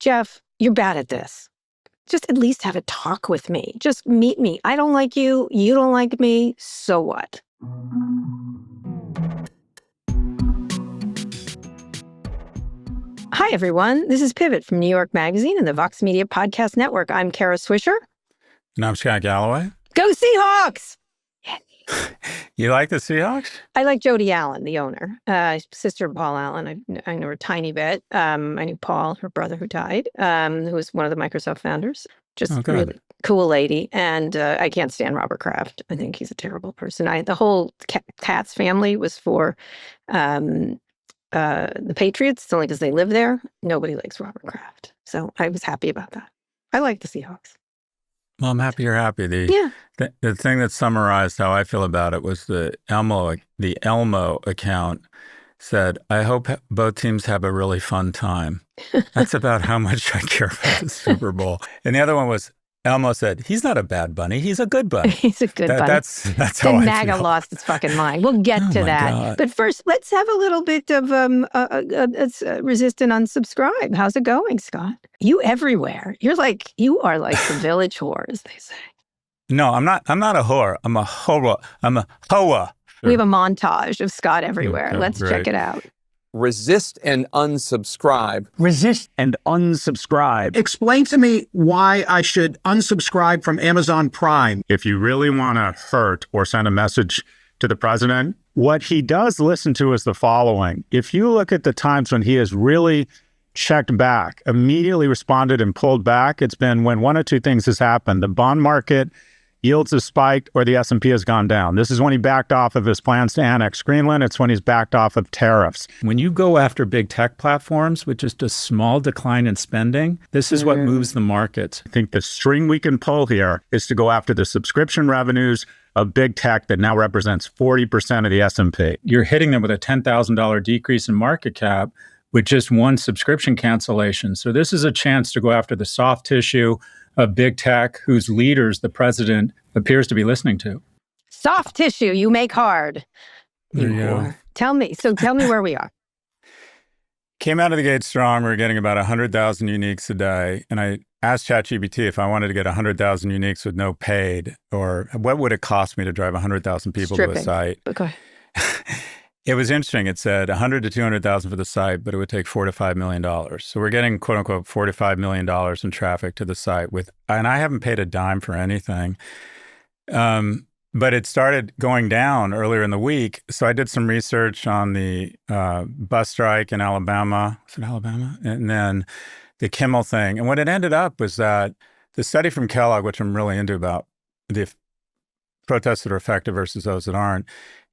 Jeff, you're bad at this. Just at least have a talk with me. Just meet me. I don't like you. You don't like me. So what? Hi, everyone. This is Pivot from New York Magazine and the Vox Media Podcast Network. I'm Kara Swisher. And I'm Scott Galloway. Go Seahawks! You like the Seahawks? I like Jody Allen, the owner, sister of Paul Allen. I know her a tiny bit. I knew Paul, her brother who died, who was one of the Microsoft founders. Just really cool lady. And I can't stand Robert Kraft. I think he's a terrible person. The whole Katz family was for the Patriots. It's only because they live there. Nobody likes Robert Kraft. So I was happy about that. I like the Seahawks. Well, I'm happy you're happy. The thing that summarized how I feel about it was the Elmo account said, I hope both teams have a really fun time. That's about how much I care about the Super Bowl. And the other one was, Elmo said, he's not a bad bunny. He's a good bunny. He's a good bunny. That's how I MAGA feel. lost its fucking mind. We'll get to that. God. But first, let's have a little bit of resist and unsubscribe. How's it going, Scott? You everywhere. You are like the village whore, as they say. No, I'm not a whore. I'm a hoa. I'm a hoa. We have a montage of Scott everywhere. Okay, Let's check it out. Resist and unsubscribe. Resist and unsubscribe. Explain to me why I should unsubscribe from Amazon Prime. If you really want to hurt or send a message to the president, what he does listen to is the following. If you look at the times when he has really checked back, immediately responded and pulled back, it's been when one of two things has happened. The bond market yields have spiked or the S&P has gone down. This is when he backed off of his plans to annex Greenland. It's when he's backed off of tariffs. When you go after big tech platforms with just a small decline in spending, this is what moves the markets. I think the string we can pull here is to go after the subscription revenues of big tech that now represents 40% of the S&P. You're hitting them with a $10,000 decrease in market cap with just one subscription cancellation. So this is a chance to go after the soft tissue of big tech whose leaders the president appears to be listening to. Soft tissue, you make hard. There you go. Tell me where we are. Came out of the gate strong. We were getting about 100,000 uniques a day. And I asked ChatGPT if I wanted to get 100,000 uniques with no paid, or what would it cost me to drive 100,000 people to a site? Okay. It was interesting. It said 100 to 200,000 for the site, but it would take $4 to $5 million. So we're getting, quote unquote, $4 to $5 million in traffic to the site and I haven't paid a dime for anything. But it started going down earlier in the week. So I did some research on the bus strike in Alabama. Was it Alabama? And then the Kimmel thing. And what it ended up was that the study from Kellogg, which I'm really into about the protests that are effective versus those that aren't,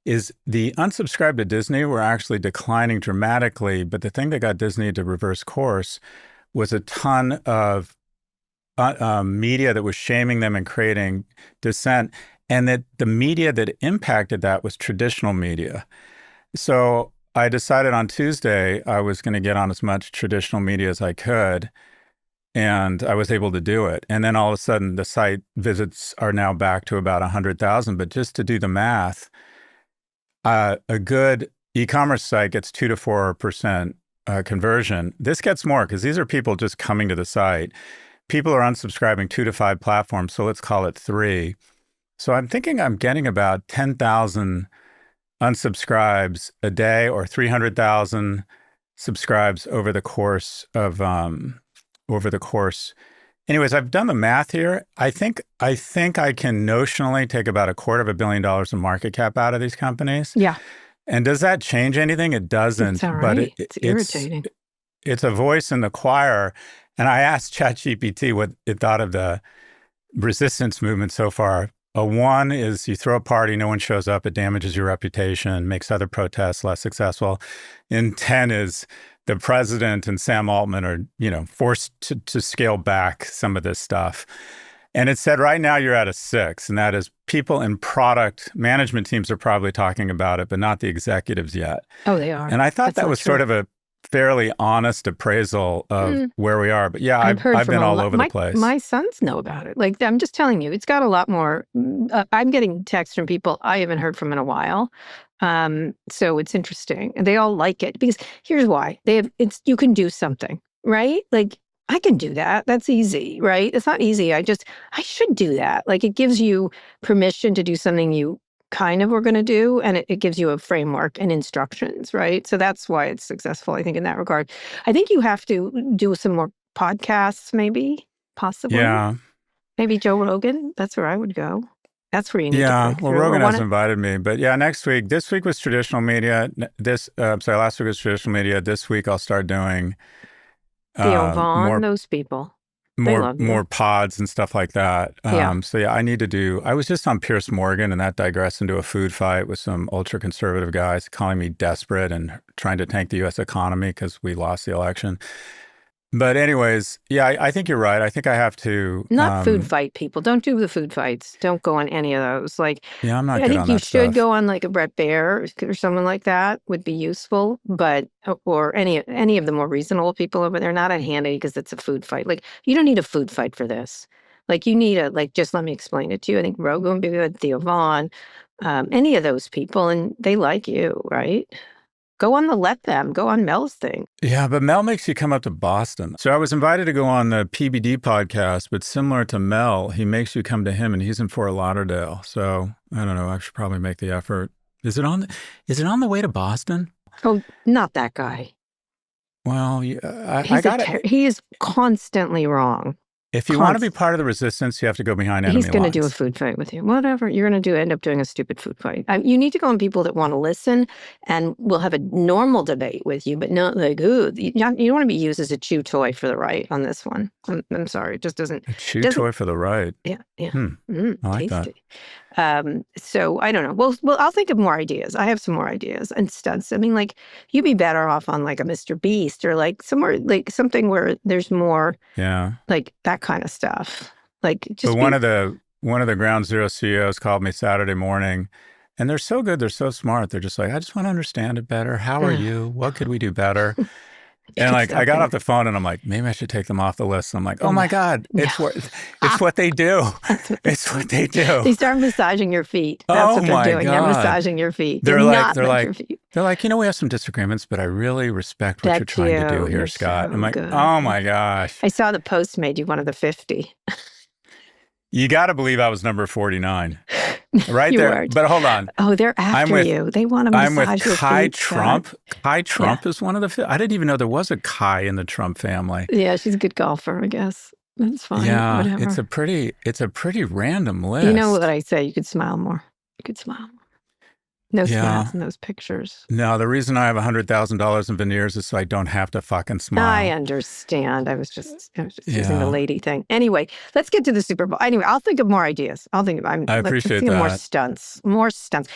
is the unsubscribe to Disney were actually declining dramatically. But the thing that got Disney to reverse course was a ton of media that was shaming them and creating dissent. And that the media that impacted that was traditional media. So I decided on Tuesday I was going to get on as much traditional media as I could. And I was able to do it. And then all of a sudden, the site visits are now back to about 100,000. But just to do the math, a good e-commerce site gets 2 to 4% conversion. This gets more because these are people just coming to the site. People are unsubscribing 2 to 5 platforms, so let's call it 3. So I'm thinking I'm getting about 10,000 unsubscribes a day or 300,000 subscribes over the course of Anyways, I've done the math here. I think I can notionally take about $250 million in market cap out of these companies. Yeah. And does that change anything? It doesn't. It's all right. But it's irritating. It's a voice in the choir. And I asked ChatGPT what it thought of the resistance movement so far. A 1 is you throw a party, no one shows up, it damages your reputation, makes other protests less successful. And 10 is the president and Sam Altman are, forced to scale back some of this stuff. And it said right now you're at a 6, and that is people in product management teams are probably talking about it, but not the executives yet. Oh, they are. And I thought that was sort of a fairly honest appraisal of where we are. But yeah, I've been all over the place. My sons know about it. Like, I'm just telling you, it's got a lot more. I'm getting texts from people I haven't heard from in a while. So it's interesting. And they all like it because here's why. You can do something, right? Like, I can do that. That's easy, right? It's not easy. I should do that. Like, it gives you permission to do something you kind of were going to do, and it gives you a framework and instructions, right? So that's why it's successful, I think, in that regard. I think you have to do some more podcasts, maybe, possibly. Yeah. Maybe Joe Rogan. That's where I would go. That's where you need to break well, through. Rogan has invited me, but yeah, next week. This week was traditional media. Last week was traditional media. This week I'll start doing Theo Vaughn, those people. More pods and stuff like that. So yeah, I need to do. I was just on Piers Morgan, and that digressed into a food fight with some ultra conservative guys calling me desperate and trying to tank the U.S. economy because we lost the election. But anyways, yeah, I think you're right. I think I have to not food fight people. Don't do the food fights. Don't go on any of those. Like, yeah, I'm not. I good think on you that should stuff. go on like a Brett Baer or someone like that would be useful. But or any of the more reasonable people over there, not on Hannity because it's a food fight. Like, you don't need a food fight for this. Like, you need just let me explain it to you. I think Rogan would be good. Theo Vaughn, any of those people, and they like you, right? Go on go on Mel's thing. Yeah, but Mel makes you come up to Boston. So I was invited to go on the PBD podcast, but similar to Mel, he makes you come to him, and he's in Fort Lauderdale. So I don't know. I should probably make the effort. Is it on the way to Boston? Oh, not that guy. Well, I got it. He is constantly wrong. If you want to be part of the resistance, you have to go behind enemy lines. He's going to do a food fight with you. Whatever. You're going to end up doing a stupid food fight. You need to go on people that want to listen and will have a normal debate with you, but not like, ooh, you don't want to be used as a chew toy for the right on this one. I'm sorry. It just doesn't. A chew toy for the right. Yeah. I like tasty. that. So I don't know. Well, I'll think of more ideas. I have some more ideas and stunts. I mean, like, you'd be better off on like a Mr. Beast or like somewhere, like something where there's more, like that kind of stuff. Like, just. But one of the Ground Zero CEOs called me Saturday morning, and they're so good. They're so smart. They're just like, I just want to understand it better. How are you? What could we do better? And like, I got off the phone and I'm like, maybe I should take them off the list. And I'm like, oh my God, it's what they do. It's what they do. They start massaging your feet. That's what they're doing. God. They're massaging your feet. They're like, we have some disagreements, but I really respect what you're trying to do here, Scott. I'm like, good. Oh my gosh. I saw the post made you one of the 50. You got to believe I was number 49. Right You there. weren't. But hold on. Oh, they're after you. They want to massage I'm with your Kai feet, Trump. Scott. Kai Trump is one of the. I didn't even know there was a Kai in the Trump family. Yeah, she's a good golfer, I guess. That's fine. Yeah, whatever. it's a pretty random list. You know what I say? You could smile more. You could smile more. No smiles in those pictures. No, the reason I have $100,000 in veneers is so I don't have to fucking smile. I understand. I was just using the lady thing. Anyway, let's get to the Super Bowl. Anyway, I'll think of more ideas. I appreciate that. More stunts.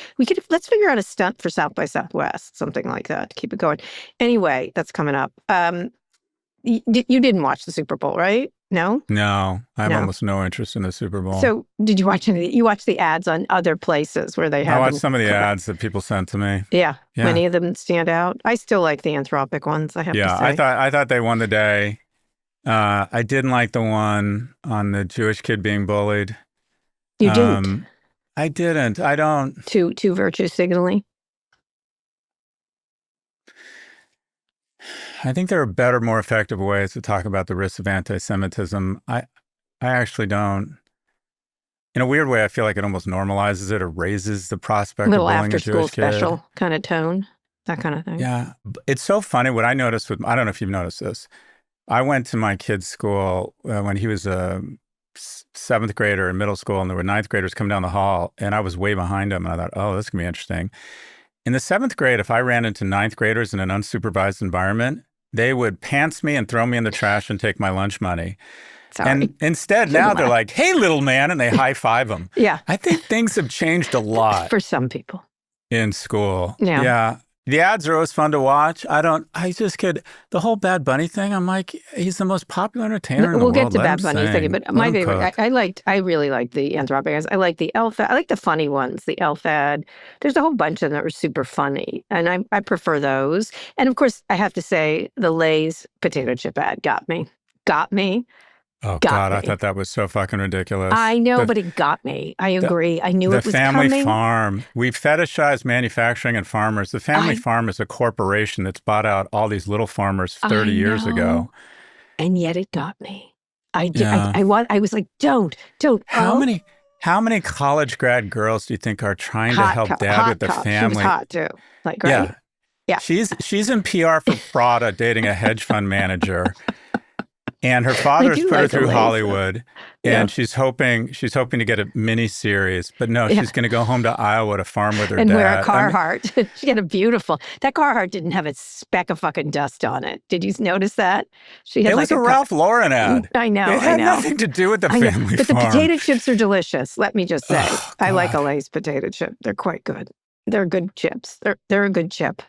Let's figure out a stunt for South by Southwest, something like that to keep it going. Anyway, that's coming up. You didn't watch the Super Bowl, right? No? No, I have almost no interest in the Super Bowl. So did you watch any? You watched the ads on other places where they have. I watched some of the ads that people sent to me. Yeah. Many of them stand out. I still like the Anthropic ones, I have to say. I thought they won the day. I didn't like the one on the Jewish kid being bullied. You didn't? I didn't. I don't. Too virtue signaling? I think there are better, more effective ways to talk about the risks of anti-Semitism. I actually don't. In a weird way, I feel like it almost normalizes it or raises the prospect of bullying a Jewish kid. Little after-school special kind of tone, that kind of thing. Yeah. It's so funny. What I noticed I don't know if you've noticed this. I went to my kid's school when he was a seventh grader in middle school, and there were ninth graders coming down the hall, and I was way behind him, and I thought, oh, this can be interesting. In the seventh grade, if I ran into ninth graders in an unsupervised environment, they would pants me and throw me in the trash and take my lunch money. Sorry. And instead, now they're like, hey, little man, and they high five them. Yeah. I think things have changed a lot. For some people. In school. Yeah. Yeah. The ads are always fun to watch. The whole Bad Bunny thing, I'm like, he's the most popular entertainer in the world. We'll get to Bad Bunny in a second, but my favorite, I really liked the Anthropic ads. I like the Elf ad. I like the funny ones, the Elf ad. There's a whole bunch of them that were super funny, and I prefer those. And of course, I have to say, the Lay's potato chip ad got me. Oh, God, I thought that was so fucking ridiculous. I know, but it got me. I agree. I knew it was coming. The family farm. We fetishize manufacturing and farmers. The family farm is a corporation that's bought out all these little farmers 30 years ago. And yet it got me. Yeah. I was like, don't. How many college grad girls do you think are trying to help dad with the family? She was hot too. Like, right? Yeah. She's in PR for Prada dating a hedge fund manager. And her father's put her through Hollywood, and she's hoping to get a mini series. But no, she's going to go home to Iowa to farm with her dad. And wear a Carhartt. She had that Carhartt didn't have a speck of fucking dust on it. Did you notice that? She had it was a Ralph Lauren ad. I know. It had nothing to do with the family But farm. the potato chips are delicious. Let me just say, I like a Lay's potato chip. They're quite good. They're good chips. They're a good chip.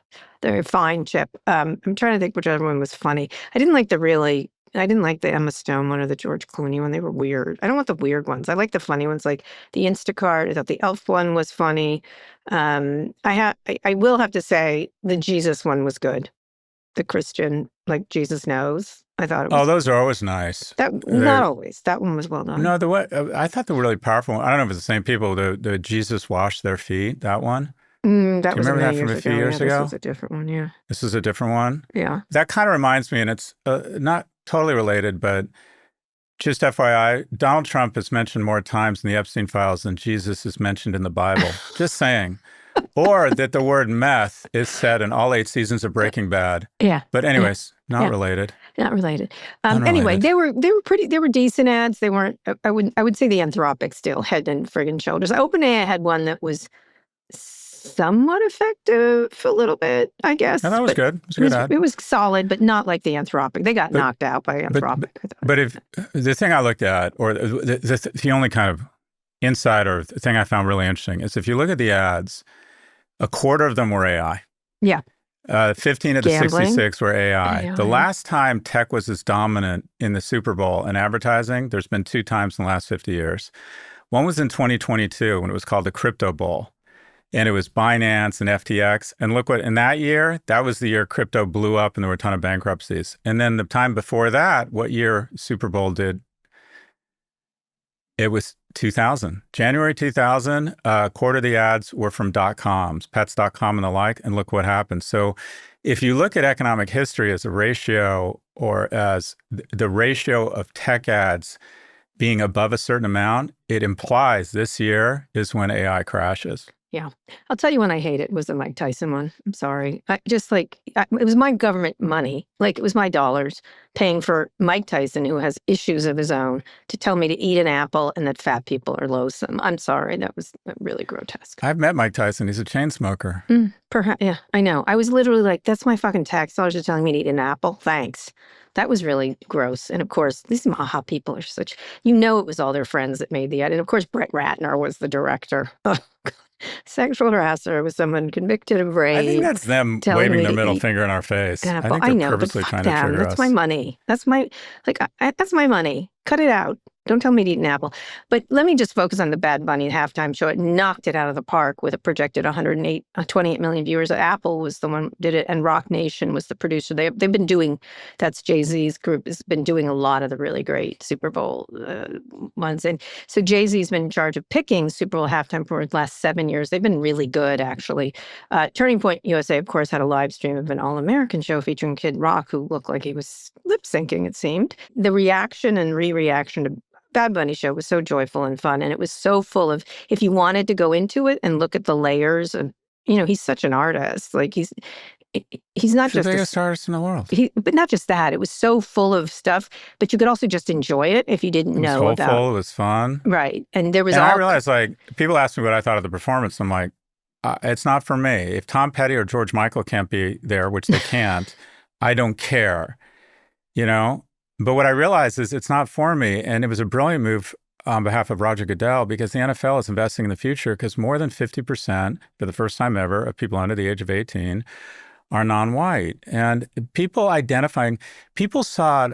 They're a fine chip. I'm trying to think which other one was funny. I didn't like the Emma Stone one or the George Clooney one. They were weird. I don't want the weird ones. I like the funny ones, like the Instacart. I thought the Elf one was funny. I will have to say the Jesus one was good. The Christian, like Jesus knows. I thought it was. Oh, those are always nice. Not always. That one was well done. No, I thought the really powerful one. I don't know if it's the same people. The Jesus washed their feet. That one. Do you remember that from a few years ago? This was a different one. Yeah. This is a different one. Yeah. That kind of reminds me, and it's not totally related, but just FYI, Donald Trump is mentioned more times in the Epstein files than Jesus is mentioned in the Bible. Just saying. Or that the word meth is said in all 8 seasons of Breaking Bad. Yeah. But anyways, not related. Not related. Anyway, they were decent ads. They weren't. I would say the Anthropic still head and friggin' shoulders. OpenAI had one that was somewhat effective a little bit, I guess. No, that was good. It was a good ad. It was solid, but not like the Anthropic. They got knocked out by Anthropic. But if the thing I looked at, or the only kind of insight or thing I found really interesting is if you look at the ads, a quarter of them were AI. Yeah. 15 of the 66 were AI. The last time tech was as dominant in the Super Bowl in advertising, there's been 2 times in the last 50 years. One was in 2022 when it was called the Crypto Bowl. And it was Binance and FTX. And look what, in that year, that was the year crypto blew up and there were a ton of bankruptcies. And then the time before that, what year Super Bowl did? It was 2000. January 2000, a quarter of the ads were from .coms, pets.com and the like. And look what happened. So if you look at economic history as a ratio or as the ratio of tech ads being above a certain amount, it implies this year is when AI crashes. Yeah. I'll tell you when I hate it was the Mike Tyson one. I'm sorry. It was my government money. Like it was my dollars paying for Mike Tyson, who has issues of his own, to tell me to eat an apple and that fat people are loathsome. I'm sorry. That was really grotesque. I've met Mike Tyson. He's a chain smoker. Perhaps. Yeah, I know. I was literally like, that's my fucking tax dollars you're telling me to eat an apple. Thanks. That was really gross. And of course, these Maha people are such, it was all their friends that made the ad. And of course, Brett Ratner was the director. Oh, God. Sexual harasser was someone convicted of rape. I think that's them waving their middle finger in our face. I think they're purposely trying to trigger us. That's my money. That's my money. Cut it out. Don't tell me to eat an apple. But let me just focus on the Bad Bunny halftime show. It knocked it out of the park with a projected 28 million viewers. Apple was the one who did it, and Rock Nation was the producer. They've been doing, that's Jay-Z's group, has been doing a lot of the really great Super Bowl ones. And so Jay-Z's been in charge of picking Super Bowl halftime for the last 7 years. They've been really good, actually. Turning Point USA, of course, had a live stream of an all-American show featuring Kid Rock, who looked like he was lip-syncing, it seemed. The reaction and re-reaction to Bad Bunny show was so joyful and fun, and it was so full of, if you wanted to go into it and look at the layers of, he's such an artist. Like he's not just the biggest artist in the world. But not just that. It was so full of stuff, but you could also just enjoy it if you didn't know about. It was fun, right? And there was. And I realized, like, people ask me what I thought of the performance. I'm like, it's not for me. If Tom Petty or George Michael can't be there, which they can't, I don't care. But what I realized is it's not for me. And it was a brilliant move on behalf of Roger Goodell, because the NFL is investing in the future, because more than 50%, for the first time ever, of people under the age of 18 are non-white. And people saw it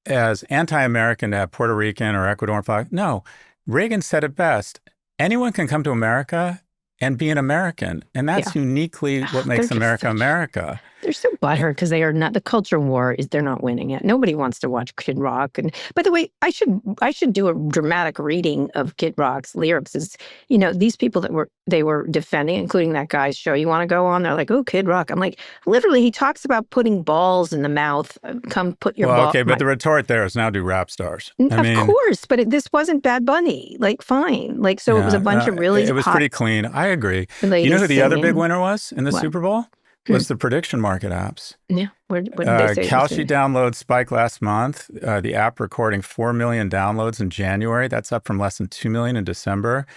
as anti-American to have Puerto Rican or Ecuadorian flag. No, Reagan said it best. Anyone can come to America and be an American. And that's uniquely what makes America America. They're so butthurt because they are not. The culture war is they're not winning it. Nobody wants to watch Kid Rock. And by the way, I should do a dramatic reading of Kid Rock's lyrics. Is these people that they were defending, including that guy's show you want to go on. They're like, oh, Kid Rock. I'm like, literally, he talks about putting balls in the mouth. Come put your ball. Okay, but the retort there is now do rap stars. Of course, but this wasn't Bad Bunny. Like, fine. Like, so it was a bunch of really. It was pretty clean. I agree. You know who the other big winner was in the Super Bowl? Was the prediction market apps. Yeah. What did they say? Kalshi downloads spiked last month. The app recording 4 million downloads in January. That's up from less than 2 million in December.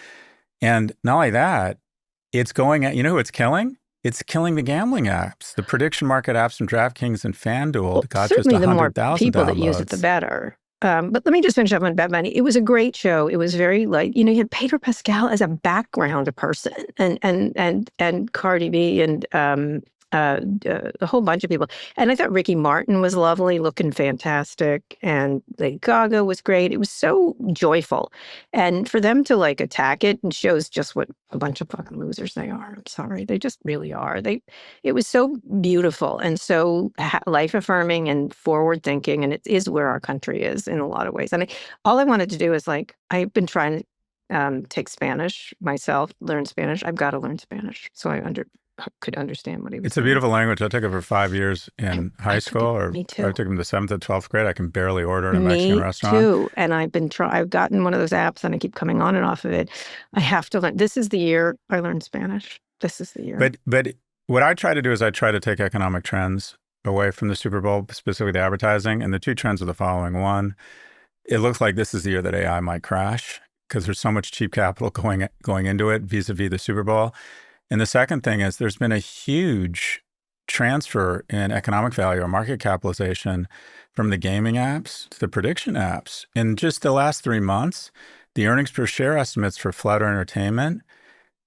And not only that, it's going at, who it's killing? It's killing the gambling apps. The prediction market apps from DraftKings and FanDuel got just 100,000 the more people that use it, the better. But let me just finish up on Bad Bunny. It was a great show. It was very you had Pedro Pascal as a background person, and Cardi B and a whole bunch of people. And I thought Ricky Martin was lovely, looking fantastic, and Lady Gaga was great. It was so joyful, and for them to attack it and shows just what a bunch of fucking losers they are. I'm sorry, they just really are. It was so beautiful and so life affirming and forward thinking, and it is where our country is in a lot of ways. And all I wanted to do is I've been trying to take Spanish myself, learn Spanish. I've got to learn Spanish so I could understand what he was It's saying. a beautiful language. I took it for 5 years in high school. Me too. I took him to 7th and 12th grade. I can barely order at a Mexican restaurant. Me too. And I've gotten one of those apps and I keep coming on and off of it. I have to learn. This is the year I learned Spanish. This is the year. But what I try to do is I try to take economic trends away from the Super Bowl, specifically the advertising. And the two trends are the following. One, it looks like this is the year that AI might crash because there's so much cheap capital going into it vis-a-vis the Super Bowl. And the second thing is there's been a huge transfer in economic value or market capitalization from the gaming apps to the prediction apps. In just the last 3 months, the earnings per share estimates for Flutter Entertainment,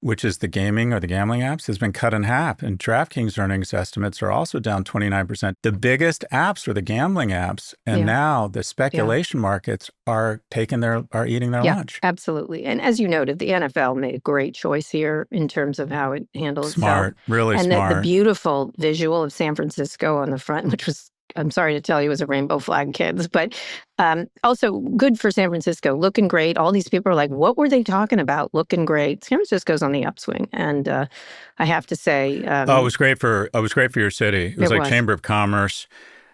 which is the gaming or the gambling apps, has been cut in half. And DraftKings earnings estimates are also down 29%. The biggest apps are the gambling apps. And now the speculation markets are eating their lunch. Absolutely. And as you noted, the NFL made a great choice here in terms of how it handles Smart, really and smart. And the beautiful visual of San Francisco on the front, which was, I'm sorry to tell you, was a rainbow flag, kids. But also good for San Francisco, looking great. All these people are like, what were they talking about? Looking great. San Francisco's on the upswing. And I have to say... it was great for your city. It was like Chamber of Commerce.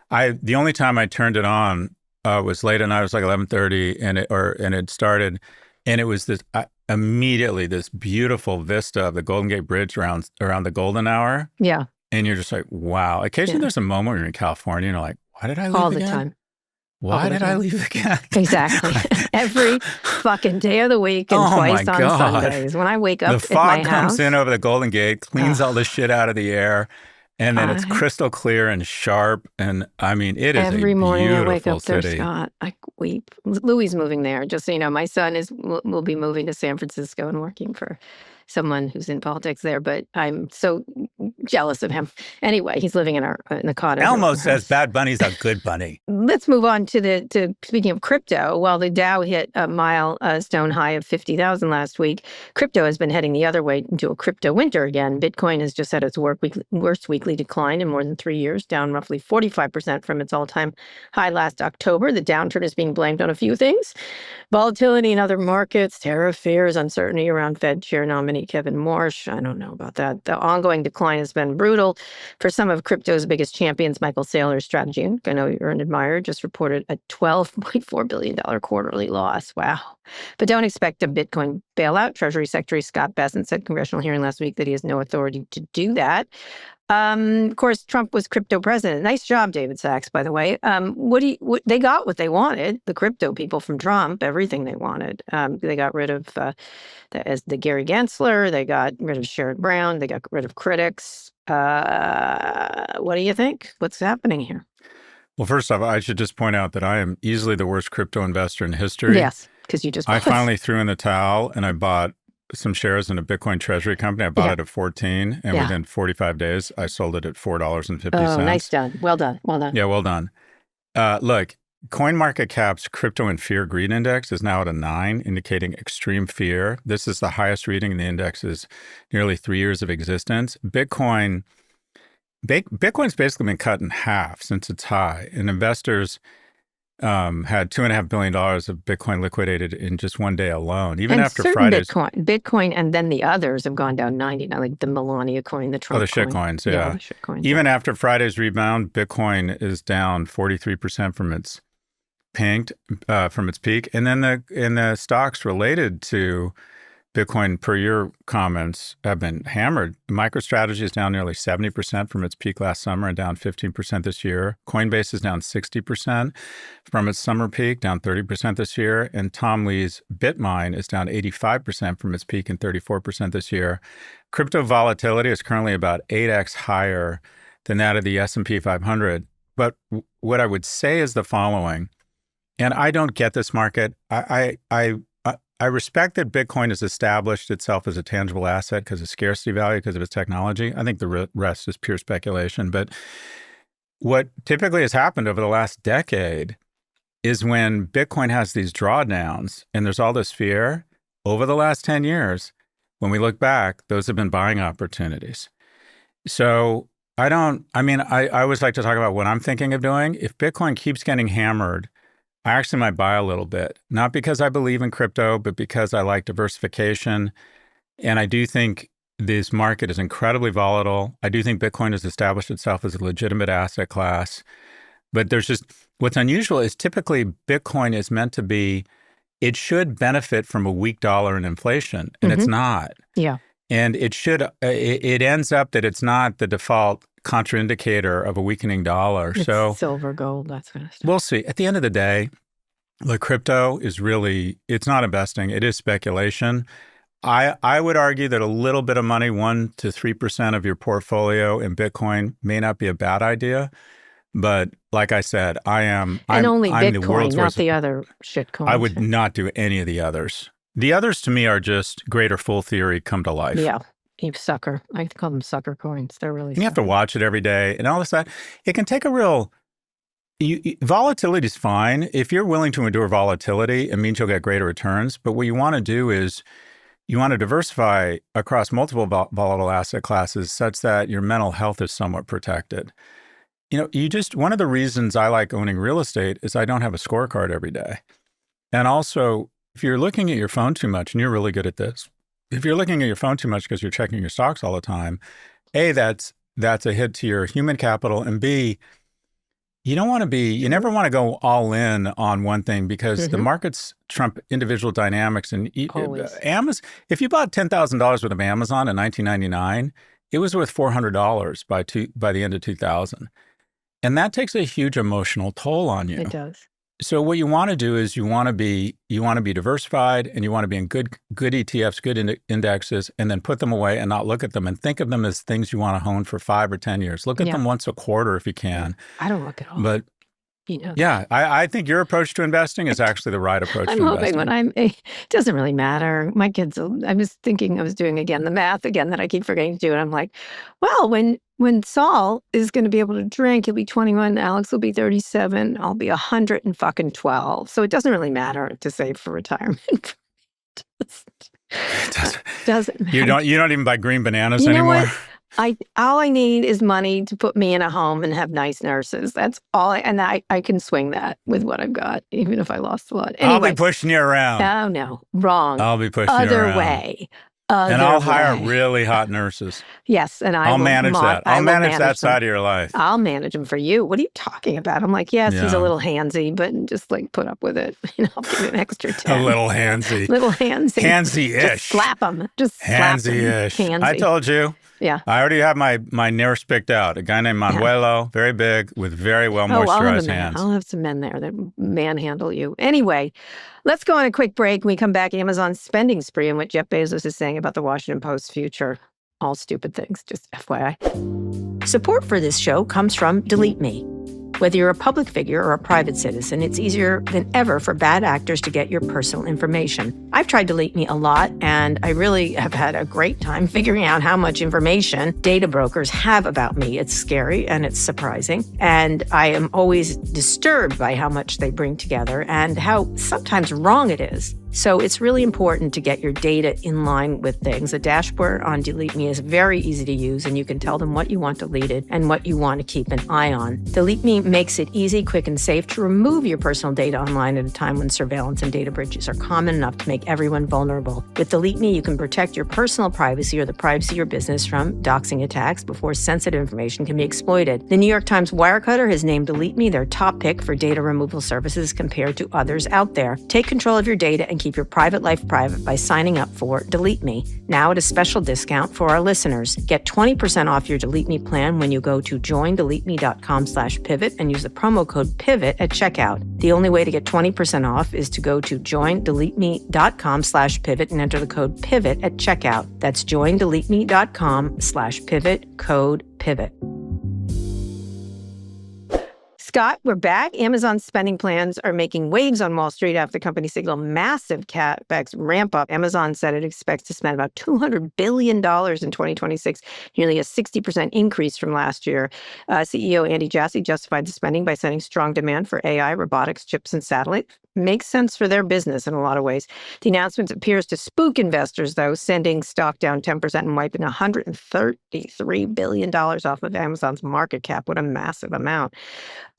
The only time I turned it on was late at night. It was like 11:30 and it started. And it was this immediately this beautiful vista of the Golden Gate Bridge around the golden hour. Yeah. And you're just like, wow. Occasionally there's a moment when you're in California and you're like, why did I leave all again? the time? Why did I leave again? Exactly. Every fucking day of the week and twice on Sundays. When I wake up the fog comes in over the Golden Gate, cleans all the shit out of the air, and then it's crystal clear and sharp. And I mean, it is every morning I wake up city. there, Scott. I weep. Louis moving there. Just so you know, my son will be moving to San Francisco and working for someone who's in politics there, but I'm so jealous of him. Anyway, he's living in the cottage. Elmo says Bad Bunny's a good bunny. Let's move on to speaking of crypto. While the Dow hit a milestone high of 50,000 last week, crypto has been heading the other way into a crypto winter again. Bitcoin has just had its worst weekly decline in more than 3 years, down roughly 45% from its all-time high last October. The downturn is being blamed on a few things: volatility in other markets, tariff fears, uncertainty around Fed chair nominee Kevin Marsh. I don't know about that. The ongoing decline has been brutal for some of crypto's biggest champions. Michael Saylor's Strategy, I know you're an admirer, just reported a $12.4 billion quarterly loss. Wow. But don't expect a Bitcoin bailout. Treasury Secretary Scott Bessent said congressional hearing last week that he has no authority to do that. Of course, Trump was crypto president. Nice job, David Sachs, by the way. They got what they wanted, the crypto people from Trump, everything they wanted. They got rid of the Gary Gensler. They got rid of Sherrod Brown. They got rid of critics. What do you think? What's happening here? Well, first off, I should just point out that I am easily the worst crypto investor in history. Yes, because you just... I finally threw in the towel and I bought some shares in a Bitcoin treasury company. I bought it at 14, and within 45 days, I sold it at $4.50. Oh, nice done. Well done. Well done. Yeah, well done. Look, CoinMarketCap's Crypto and Fear Greed Index is now at a 9, indicating extreme fear. This is the highest reading in the index's nearly 3 years of existence. Bitcoin Bitcoin's basically been cut in half since its high, and investors had $2.5 billion of Bitcoin liquidated in just one day alone. Even after Friday's Bitcoin, and then the others have gone down 99, like the Melania coin, the Trump the shit coins, yeah. The shit coins, Even after Friday's rebound, Bitcoin is down 43% from its peak, and then the stocks related to Bitcoin, per your comments, have been hammered. MicroStrategy is down nearly 70% from its peak last summer and down 15% this year. Coinbase is down 60% from its summer peak, down 30% this year. And Tom Lee's Bitmine is down 85% from its peak and 34% this year. Crypto volatility is currently about 8x higher than that of the S&P 500. But what I would say is the following, and I don't get this market. I respect that Bitcoin has established itself as a tangible asset because of scarcity value, because of its technology. I think the rest is pure speculation. But what typically has happened over the last decade is when Bitcoin has these drawdowns and there's all this fear, over the last 10 years, when we look back, those have been buying opportunities. So I always like to talk about what I'm thinking of doing. If Bitcoin keeps getting hammered, I actually might buy a little bit, not because I believe in crypto, but because I like diversification. And I do think this market is incredibly volatile. I do think Bitcoin has established itself as a legitimate asset class. But what's unusual is typically Bitcoin is meant to be, it should benefit from a weak dollar and inflation, and it's not. Yeah. And it ends up that it's not the default contraindicator of a weakening dollar. It's so silver, gold, that kind of stuff. We'll see. At the end of the day, the crypto is really, it's not investing. It is speculation. I would argue that a little bit of money, 1% to 3% of your portfolio in Bitcoin may not be a bad idea. But like I said, I'm Bitcoin, the world's not worst. The other shit coins. I would not do any of the others. The others to me are just greater fool theory come to life. Yeah. You sucker. I call them sucker coins. They're really. And you have to watch it every day and all this that. It can take a real. Volatility is fine. If you're willing to endure volatility, it means you'll get greater returns. But what you want to do is you want to diversify across multiple volatile asset classes such that your mental health is somewhat protected. One of the reasons I like owning real estate is I don't have a scorecard every day. And also, if you're looking at your phone too much, and you're really good at this, if you're looking at your phone too much because you're checking your stocks all the time, A, that's a hit to your human capital, and B, you never want to go all in on one thing because the markets trump individual dynamics. And Amazon, if you bought $10,000 worth of Amazon in 1999, it was worth $400 by the end of 2000. And that takes a huge emotional toll on you. It does. So what you want to do is you want to be diversified, and you want to be in good ETFs, good indexes, and then put them away and not look at them and think of them as things you want to hone for 5 or 10 years. Look at them once a quarter if you can. I don't look at all. But I think your approach to investing is actually the right approach to investing. I'm hoping it doesn't really matter. My kids, I was thinking I was doing again the math again that I keep forgetting to do. And I'm like, well, when Saul is going to be able to drink, he'll be 21, Alex will be 37, I'll be 112. So it doesn't really matter to save for retirement. It doesn't matter. You don't even buy green bananas anymore? All I need is money to put me in a home and have nice nurses. That's all. I can swing that with what I've got, even if I lost a lot. Anyway, I'll be pushing you around. Oh, no. Wrong. I'll be pushing you around. Other way. And I'll hire really hot nurses. Yes, and I'll manage that. I'll manage that side of your life. I'll manage them for you. What are you talking about? I'm like, yes, he's a little handsy, but just put up with it. I'll give you an extra 10. A little handsy. Little handsy. Handsy-ish. Just slap him. Just slap him. Handsy-ish. Handsy. I told you. Yeah. I already have my nurse picked out. A guy named Manuelo, very big, with very well moisturized hands. I'll have some men there that manhandle you. Anyway, let's go on a quick break. When we come back, Amazon's spending spree and what Jeff Bezos is saying about the Washington Post's future. All stupid things, just FYI. Support for this show comes from Delete Me. Whether you're a public figure or a private citizen, it's easier than ever for bad actors to get your personal information. I've tried Delete Me a lot, and I really have had a great time figuring out how much information data brokers have about me. It's scary and it's surprising, and I am always disturbed by how much they bring together and how sometimes wrong it is. So it's really important to get your data in line with things. A dashboard on Delete Me is very easy to use, and you can tell them what you want deleted and what you want to keep an eye on. Delete Me makes it easy, quick, and safe to remove your personal data online at a time when surveillance and data breaches are common enough to make everyone vulnerable. With Delete Me, you can protect your personal privacy or the privacy of your business from doxing attacks before sensitive information can be exploited. The New York Times Wirecutter has named Delete Me their top pick for data removal services compared to others out there. Take control of your data and keep your private life private by signing up for Delete Me, now at a special discount for our listeners. Get 20% off your Delete Me plan when you go to joindeleteme.com/pivot and use the promo code PIVOT at checkout. The only way to get 20% off is to go to joindeleteme.com/pivot and enter the code PIVOT at checkout. That's joindeleteme.com/pivot, code PIVOT. Scott, we're back. Amazon's spending plans are making waves on Wall Street after the company signaled massive CapEx ramp up. Amazon said it expects to spend about $200 billion in 2026, nearly a 60% increase from last year. CEO Andy Jassy justified the spending by citing strong demand for AI, robotics, chips, and satellite. Makes sense for their business in a lot of ways. The announcement appears to spook investors, though, sending stock down 10% and wiping $133 billion off of Amazon's market cap. What a massive amount.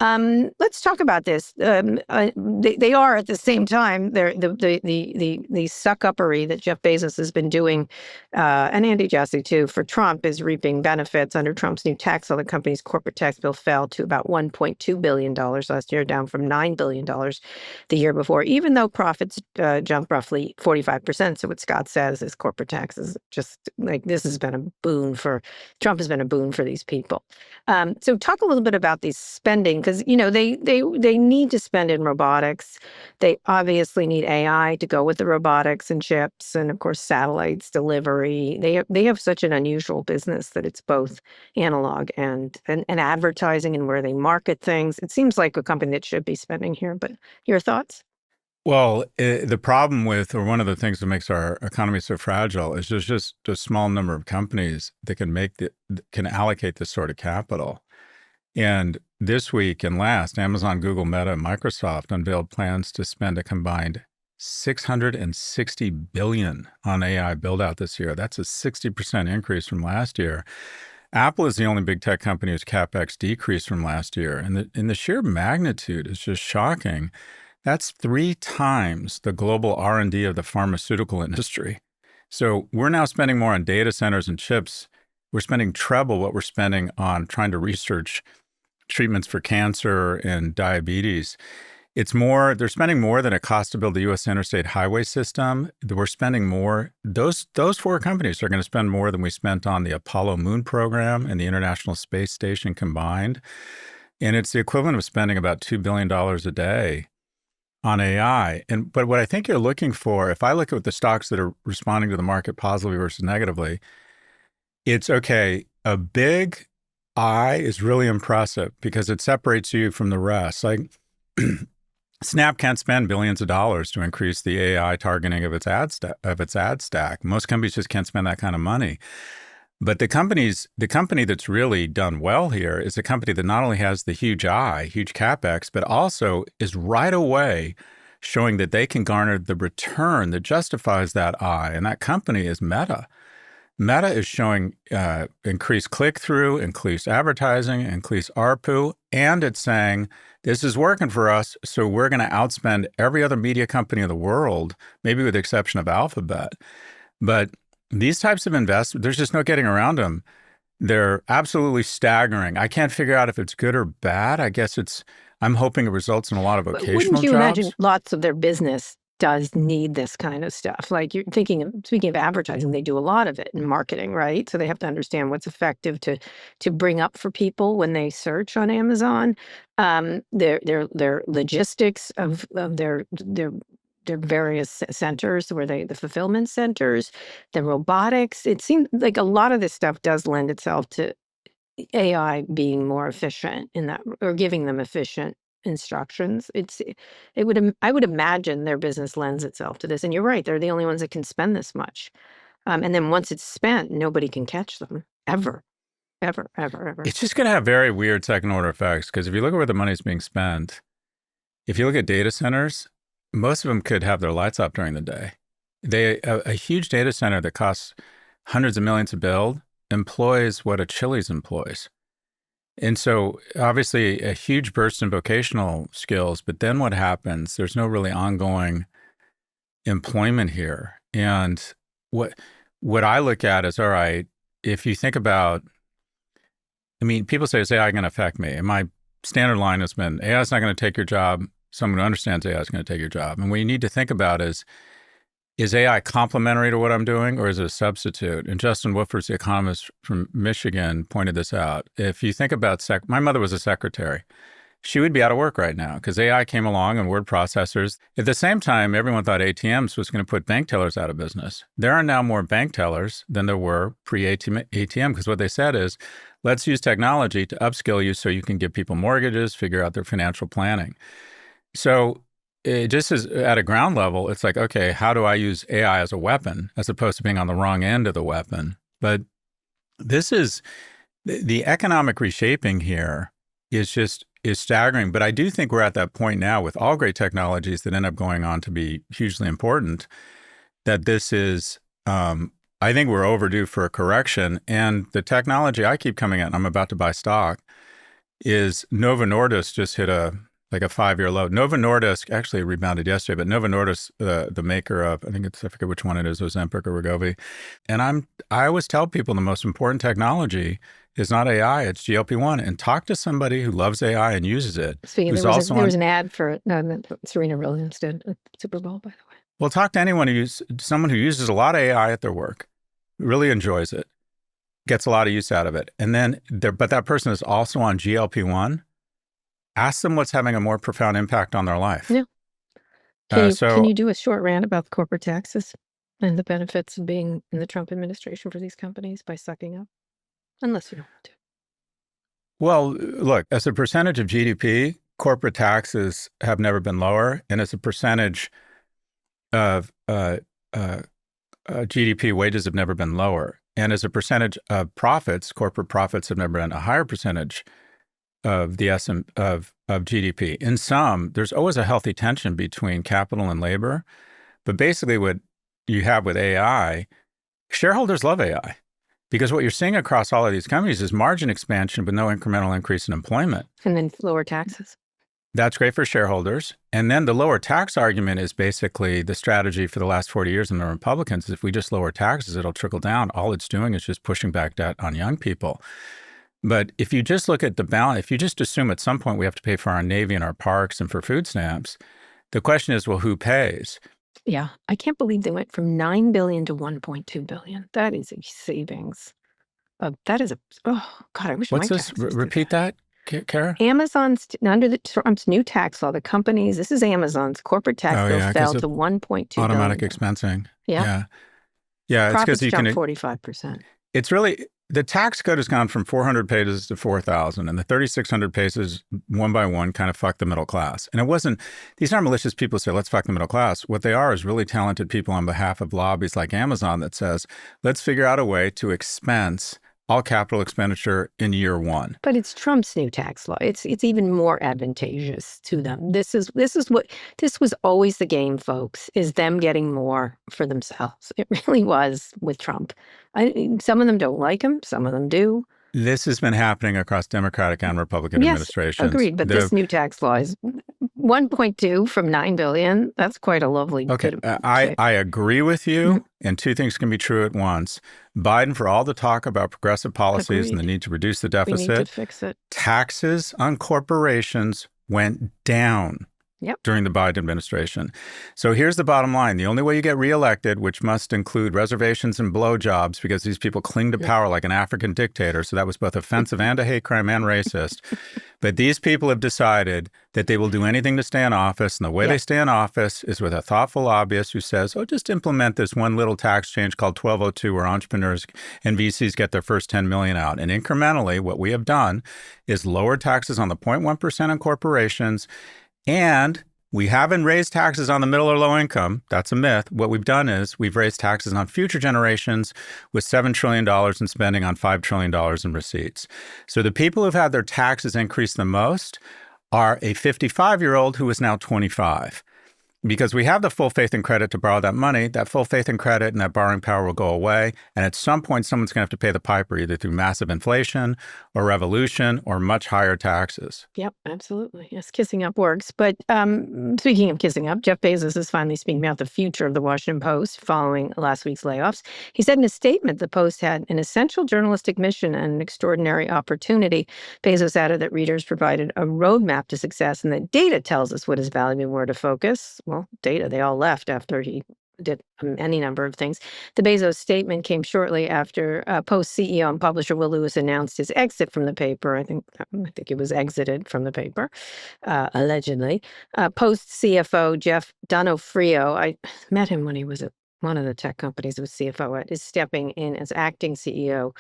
Let's talk about this. They are at the same time, they're the suck-uppery that Jeff Bezos has been doing, and Andy Jassy too, for Trump is reaping benefits. Under Trump's new tax law, the company's corporate tax bill fell to about $1.2 billion last year, down from $9 billion the year before, even though profits jumped roughly 45%. So what Scott says is corporate tax is just like, this has been a boon for, Trump has been a boon for these people. So talk a little bit about these spending, because, you know, they need to spend in robotics. They obviously need AI to go with the robotics and chips and, of course, satellites, delivery. They have such an unusual business that it's both analog and advertising and where they market things. It seems like a company that should be spending here, but your thoughts? Well, the problem with, or one of the things that makes our economy so fragile is there's just a small number of companies that can allocate this sort of capital. And this week and last, Amazon, Google, Meta, and Microsoft unveiled plans to spend a combined $660 billion on AI build-out this year. That's a 60% increase from last year. Apple is the only big tech company whose CapEx decreased from last year. And the sheer magnitude is just shocking. That's 3 times the global R&D of the pharmaceutical industry. So we're now spending more on data centers and chips. We're spending treble what we're spending on trying to research treatments for cancer and diabetes. It's more, they're spending more than it costs to build the U.S. interstate highway system. We're spending more. Those 4 companies are going to spend more than we spent on the Apollo moon program and the International Space Station combined. And it's the equivalent of spending about $2 billion a day on AI. But what I think you're looking for, if I look at the stocks that are responding to the market positively versus negatively, it's okay, a big I is really impressive because it separates you from the rest. Like Snap can't spend billions of dollars to increase the AI targeting of its ad stack. Most companies just can't spend that kind of money. But the company that's really done well here is a company that not only has the huge CapEx, but also is right away showing that they can garner the return that justifies that I. And that company is Meta. Meta is showing increased click-through, increased advertising, increased ARPU, and it's saying, this is working for us, so we're going to outspend every other media company in the world, maybe with the exception of Alphabet. But these types of investments, there's just no getting around them. They're absolutely staggering. I can't figure out if it's good or bad. I guess I'm hoping it results in a lot of occasional jobs. Wouldn't you imagine lots of their business does need this kind of stuff? Like you're speaking of advertising, they do a lot of it in marketing, right? So they have to understand what's effective to bring up for people when they search on Amazon. Their logistics of their various centers, where the fulfillment centers, the robotics. It seems like a lot of this stuff does lend itself to AI being more efficient in that, or giving them efficient instructions. I would imagine their business lends itself to this. And you're right, they're the only ones that can spend this much. And then once it's spent, nobody can catch them ever. It's just going to have very weird second order effects, because if you look at where the money's being spent, if you look at data centers, most of them could have their lights off during the day. A huge data center that costs hundreds of millions to build employs what a Chili's employs. And so obviously a huge burst in vocational skills, but then what happens? There's no really ongoing employment here. And what I look at is, all right, if you think about, I mean, people say, is AI going to affect me? And my standard line has been, AI is not going to take your job. Someone who understands AI is going to take your job. And what you need to think about is AI complementary to what I'm doing, or is it a substitute? And Justin Woofers, the economist from Michigan, pointed this out. If you think about, my mother was a secretary. She would be out of work right now because AI came along and word processors. At the same time, everyone thought ATMs was going to put bank tellers out of business. There are now more bank tellers than there were pre-ATM because what they said is, let's use technology to upskill you so you can give people mortgages, figure out their financial planning. So it just is at a ground level, it's like, okay, how do I use AI as a weapon as opposed to being on the wrong end of the weapon? But this is, the economic reshaping here is staggering. But I do think we're at that point now with all great technologies that end up going on to be hugely important, that this is, I think we're overdue for a correction. And the technology I keep coming at, and I'm about to buy stock, is Novo Nordisk just hit a 5-year low. Novo Nordisk actually rebounded yesterday, but Novo Nordisk, the maker of, I forget which one it is, Ozempic or Wegovy. And I always tell people the most important technology is not AI, it's GLP-1. And talk to somebody who loves AI and uses it. Speaking, there was an ad for it. No, Serena Williams did at Super Bowl, by the way. Well, talk to anyone someone who uses a lot of AI at their work, really enjoys it, gets a lot of use out of it. And then, but that person is also on GLP-1. Ask them what's having a more profound impact on their life. Yeah. Can you do a short rant about the corporate taxes and the benefits of being in the Trump administration for these companies by sucking up? Unless you don't want to. Well, look, as a percentage of GDP, corporate taxes have never been lower. And as a percentage of GDP, wages have never been lower. And as a percentage of profits, corporate profits have never been a higher percentage of the of GDP. In some, there's always a healthy tension between capital and labor. But basically what you have with AI, shareholders love AI because what you're seeing across all of these companies is margin expansion with no incremental increase in employment. And then lower taxes. That's great for shareholders. And then the lower tax argument is basically the strategy for the last 40 years in the Republicans. If we just lower taxes, it'll trickle down. All it's doing is just pushing back debt on young people. But if you just look at the balance, if you just assume at some point we have to pay for our Navy and our parks and for food stamps, the question is, well, who pays? Yeah, I can't believe they went from $9 billion to $1.2 billion. That is a savings. Oh, God, I wish What's my this? taxes Repeat that, Kara? Amazon's, under the Trump's new tax law, the companies, this is Amazon's corporate tax bill fell to $1.2 billion. Automatic expensing. Yeah. Yeah, it's because you can. 45%. It's really, the tax code has gone from 400 pages to 4,000, and the 3,600 pages, one by one, kind of fuck the middle class. And it wasn't, these aren't malicious people who say, let's fuck the middle class. What they are is really talented people on behalf of lobbies like Amazon that says, let's figure out a way to expense all capital expenditure in year one. But it's Trump's new tax law. It's even more advantageous to them. This was always the game, folks, is them getting more for themselves. It really was with Trump. Some of them don't like him. Some of them do. This has been happening across Democratic and Republican administrations. Agreed. But this new tax law is 1.2 from $9 billion. That's quite a lovely. Okay, I agree with you. And two things can be true at once. Biden, for all the talk about progressive policies and the need to reduce the deficit, we need to fix it. Taxes on corporations went down during the Biden administration. So here's the bottom line. The only way you get reelected, which must include reservations and blowjobs, because these people cling to power like an African dictator. So that was both offensive and a hate crime and racist. But these people have decided that they will do anything to stay in office. And the way they stay in office is with a thoughtful lobbyist who says, just implement this one little tax change called 1202 where entrepreneurs and VCs get their first 10 million out. And incrementally, what we have done is lower taxes on the 0.1% on corporations. And we haven't raised taxes on the middle or low income. That's a myth. What we've done is we've raised taxes on future generations with $7 trillion in spending on $5 trillion in receipts. So the people who've had their taxes increase the most are a 55-year-old who is now 25. because we have the full faith and credit to borrow that money. That full faith and credit and that borrowing power will go away. And at some point, someone's going to have to pay the piper, either through massive inflation or revolution or much higher taxes. Yep, absolutely. Yes, kissing up works. But speaking of kissing up, Jeff Bezos is finally speaking about the future of the Washington Post following last week's layoffs. He said in a statement the Post had an essential journalistic mission and an extraordinary opportunity. Bezos added that readers provided a roadmap to success and that data tells us what is valuable and where to focus. Well, data, they all left after he did any number of things. The Bezos statement came shortly after Post CEO and publisher Will Lewis announced his exit from the paper. I think it was exited from the paper, allegedly. Post CFO Jeff D'Onofrio, I met him when he was at one of the tech companies he was CFO at, is stepping in as acting CEO.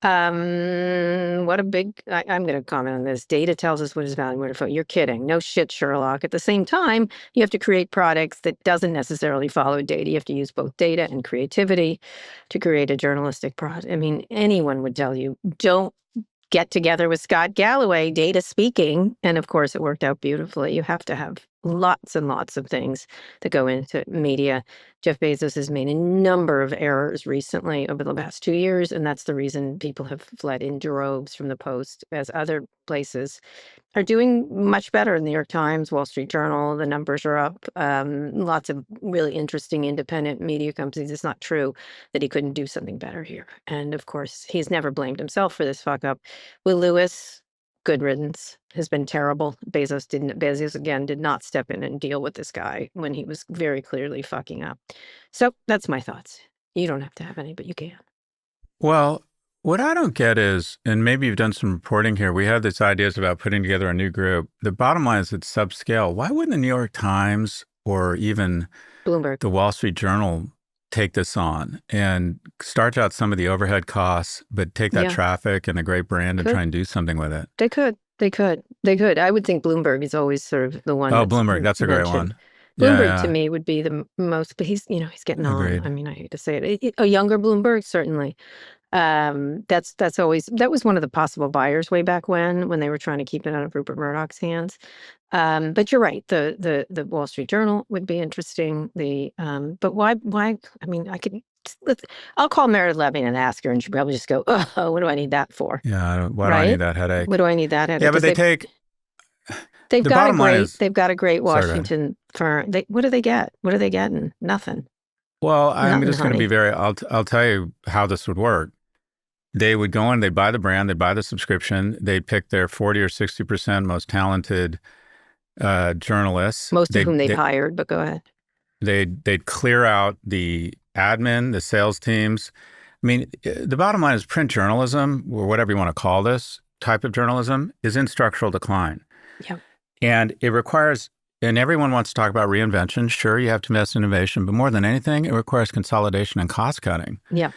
I'm going to comment on this. Data tells us what is valuable, where to focus. You're kidding. No shit, Sherlock. At the same time, you have to create products that doesn't necessarily follow data. You have to use both data and creativity to create a journalistic product. I mean, anyone would tell you, don't get together with Scott Galloway, data speaking. And of course, it worked out beautifully. You have to have lots and lots of things that go into media. Jeff Bezos has made a number of errors recently over the past 2 years, and that's the reason people have fled in droves from the Post, as other places are doing much better. The New York Times, Wall Street Journal, the numbers are up. Lots of really interesting independent media companies. It's not true that he couldn't do something better here. And of course, he's never blamed himself for this fuck up. Will Lewis, good riddance, has been terrible. Bezos again did not step in and deal with this guy when he was very clearly fucking up. So that's my thoughts. You don't have to have any, but you can. Well, what I don't get is, and maybe you've done some reporting here, we have these ideas about putting together a new group. The bottom line is it's subscale. Why wouldn't the New York Times or even Bloomberg, the Wall Street Journal take this on and starch out some of the overhead costs, but take that traffic and a great brand and try and do something with it? They could. I would think Bloomberg is always sort of the one. Oh, Bloomberg, that's a great one. Bloomberg to me would be the most, but he's getting Agreed. on. I mean, I hate to say it. A younger Bloomberg, certainly. That was one of the possible buyers way back when they were trying to keep it out of Rupert Murdoch's hands. But you're right. The Wall Street Journal would be interesting. But why? I mean, I'll call Meredith Levin and ask her, and she'll probably just go, "Oh, what do I need that for?" Yeah, why do I need that headache? What do I need that headache? Yeah, but they've got a great Washington firm. What do they get? What are they getting? Nothing. Well, I'm Nothing, just going to be I'll tell you how this would work. They would go in, they'd buy the brand, they'd buy the subscription, they'd pick their 40 or 60% most talented journalists. Most of whom they've hired, but go ahead. They'd clear out the admin, the sales teams. I mean, the bottom line is print journalism, or whatever you want to call this type of journalism, is in structural decline. Yep. And it requires, and everyone wants to talk about reinvention. Sure, you have to invest in innovation, but more than anything, it requires consolidation and cost cutting. Yeah.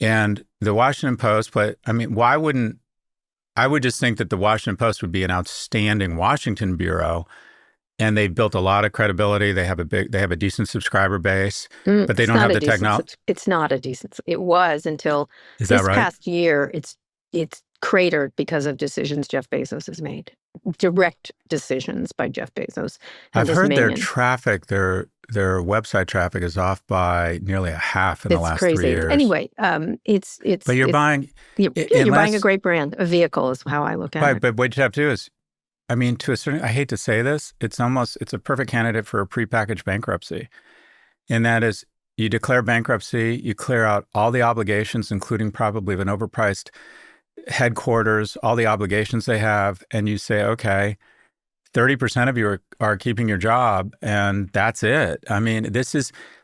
And the Washington Post, why wouldn't, I would just think that the Washington Post would be an outstanding Washington bureau, and they've built a lot of credibility. They have a decent subscriber base, but they don't have the technology. It's not a decent, it was until this past year, it's cratered because of decisions Jeff Bezos has made. Direct decisions by Jeff Bezos. I've heard their traffic, their website traffic is off by nearly a half in the last 3 years. Anyway, it's. But you're buying. You're buying a great brand. A vehicle is how I look at it. But what you have to do is, I mean, to a certain, I hate to say this, it's a perfect candidate for a prepackaged bankruptcy, and that is, you declare bankruptcy, you clear out all the obligations, including probably an overpriced headquarters, all the obligations they have, and you say, okay, 30% of you are keeping your job, and that's it. I mean,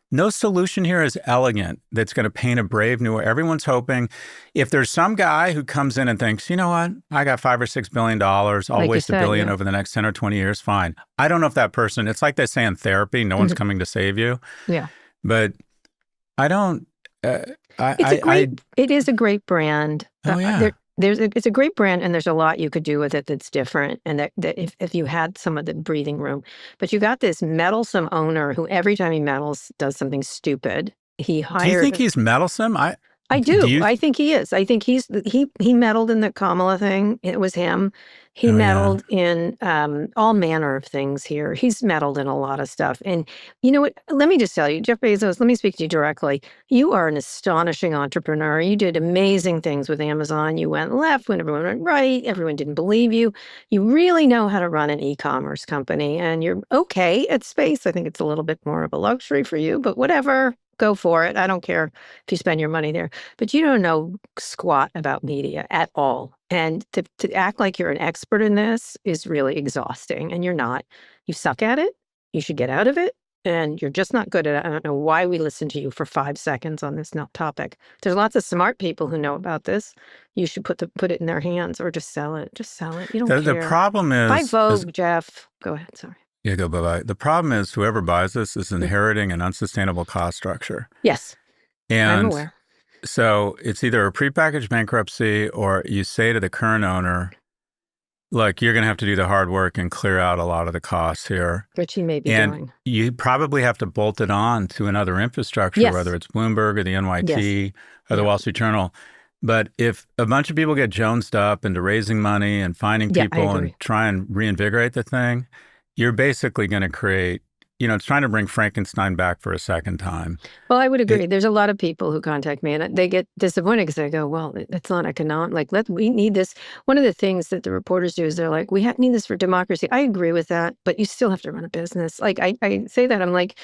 no solution here is elegant that's going to paint a brave new way. Everyone's hoping, if there's some guy who comes in and thinks, you know what, I got $5 or $6 billion, I'll waste $1 billion over the next 10 or 20 years, fine. I don't know if that person, it's like they say in therapy, no one's coming to save you. Yeah. But I don't, it is a great brand. Oh, yeah. It's a great brand, and there's a lot you could do with it that's different, and that if you had some of the breathing room. But you got this meddlesome owner who every time he meddles does something stupid. He hired. Do you think he's meddlesome? I do. I think he is. I think he meddled in the Kamala thing. It was him. He meddled in all manner of things here. He's meddled in a lot of stuff. And you know what? Let me just tell you, Jeff Bezos, let me speak to you directly. You are an astonishing entrepreneur. You did amazing things with Amazon. You went left when everyone went right. Everyone didn't believe you. You really know how to run an e-commerce company, and you're okay at space. I think it's a little bit more of a luxury for you, but whatever. Go for it. I don't care if you spend your money there. But you don't know squat about media at all. And to act like you're an expert in this is really exhausting. And you're not. You suck at it. You should get out of it. And you're just not good at it. I don't know why we listened to you for 5 seconds on this topic. There's lots of smart people who know about this. You should put it in their hands or just sell it. Just sell it. You don't care. The problem is... Buy Vogue, Jeff. Go ahead. Sorry. Yeah, go bye-bye. The problem is whoever buys this is inheriting an unsustainable cost structure. Yes, and I'm aware. So it's either a prepackaged bankruptcy or you say to the current owner, look, you're going to have to do the hard work and clear out a lot of the costs here. Which he may be and doing. You probably have to bolt it on to another infrastructure, whether it's Bloomberg or the NYT or the Wall Street Journal. But if a bunch of people get jonesed up into raising money and finding people and try and reinvigorate the thing, you're basically going to create, it's trying to bring Frankenstein back for a second time. Well, I would agree. There's a lot of people who contact me and they get disappointed because they go, well, it's not economic. We need this. One of the things that the reporters do is they're like, we need this for democracy. I agree with that, but you still have to run a business. Like I say that, I'm like,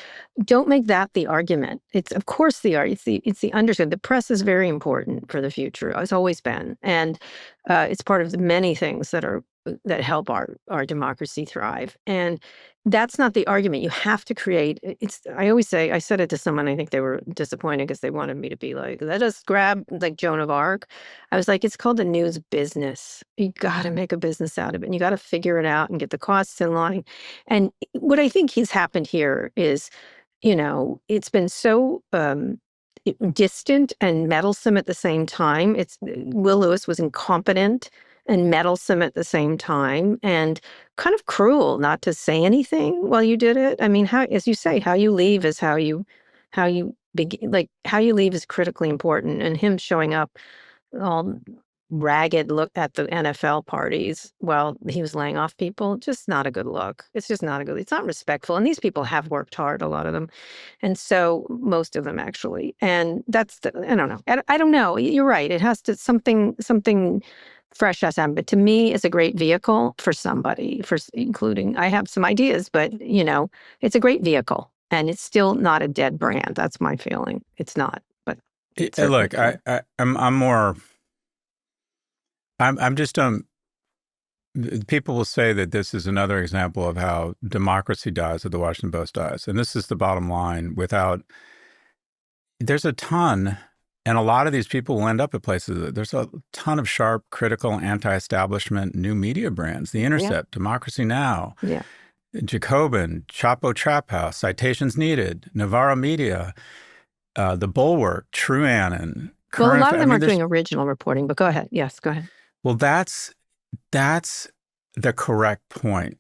don't make that the argument. It's of course it's the understood. The press is very important for the future. It's always been. And it's part of the many things that help our democracy thrive. And that's not the argument. You have to create, I always say, I said it to someone, I think they were disappointed because they wanted me to be like, let us grab like Joan of Arc. I was like, it's called the news business. You got to make a business out of it. And you got to figure it out and get the costs in line. And what I think has happened here is, it's been so distant and meddlesome at the same time. Will Lewis was incompetent and meddlesome at the same time, and kind of cruel not to say anything while you did it. I mean, as you say, how you leave is how you begin. Like how you leave is critically important. And him showing up all ragged look at the NFL parties while he was laying off people, just not a good look. It's just not it's not respectful. And these people have worked hard, a lot of them. And so most of them actually. And I don't know. I don't know. You're right. It has to something fresh has happened. But to me, it's a great vehicle for somebody, including, I have some ideas, but it's a great vehicle. And it's still not a dead brand. That's my feeling. It's not. But look, I'm just people will say that this is another example of how democracy dies, or the Washington Post dies. And this is the bottom line. There's a ton, and a lot of these people will end up at places. There's a ton of sharp, critical, anti-establishment new media brands. The Intercept, Democracy Now!, Jacobin, Chapo Trap House, Citations Needed, Navarro Media, The Bulwark, True Annan. Well, a lot of them are doing original reporting, but go ahead. Yes, go ahead. Well, that's the correct point.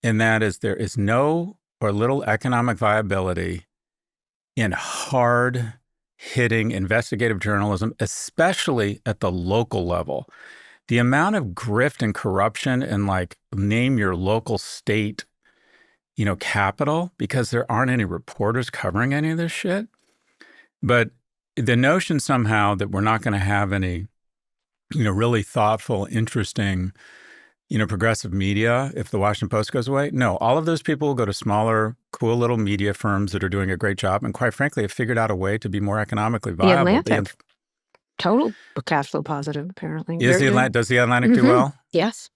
And that is, there is no or little economic viability in hard-hitting investigative journalism, especially at the local level. The amount of grift and corruption and name your local state, capital, because there aren't any reporters covering any of this shit. But the notion somehow that we're not going to have any, really thoughtful, interesting, progressive media if the Washington Post goes away. No, all of those people will go to smaller, cool little media firms that are doing a great job and quite frankly have figured out a way to be more economically viable. The Atlantic. Total cash flow positive, apparently. Does the Atlantic do well? Yes.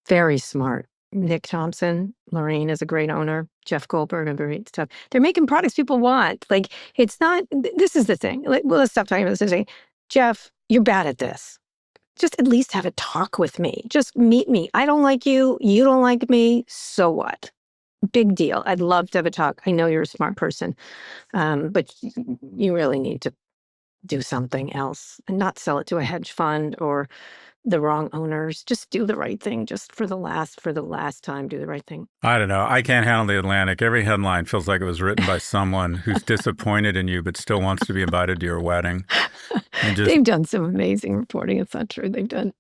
Very smart. Nick Thompson, Lorraine is a great owner. Jeff Goldberg and great stuff. They're making products people want. It's not, this is the thing. Let's stop talking about this. Jeff, you're bad at this. Just at least have a talk with me. Just meet me. I don't like you. You don't like me. So what? Big deal. I'd love to have a talk. I know you're a smart person, but you really need to do something else and not sell it to a hedge fund or the wrong owners. Just do the right thing. Just for the last time, do the right thing. I don't know. I can't handle the Atlantic. Every headline feels like it was written by someone who's disappointed in you but still wants to be invited to your wedding. They've done some amazing reporting. It's not true.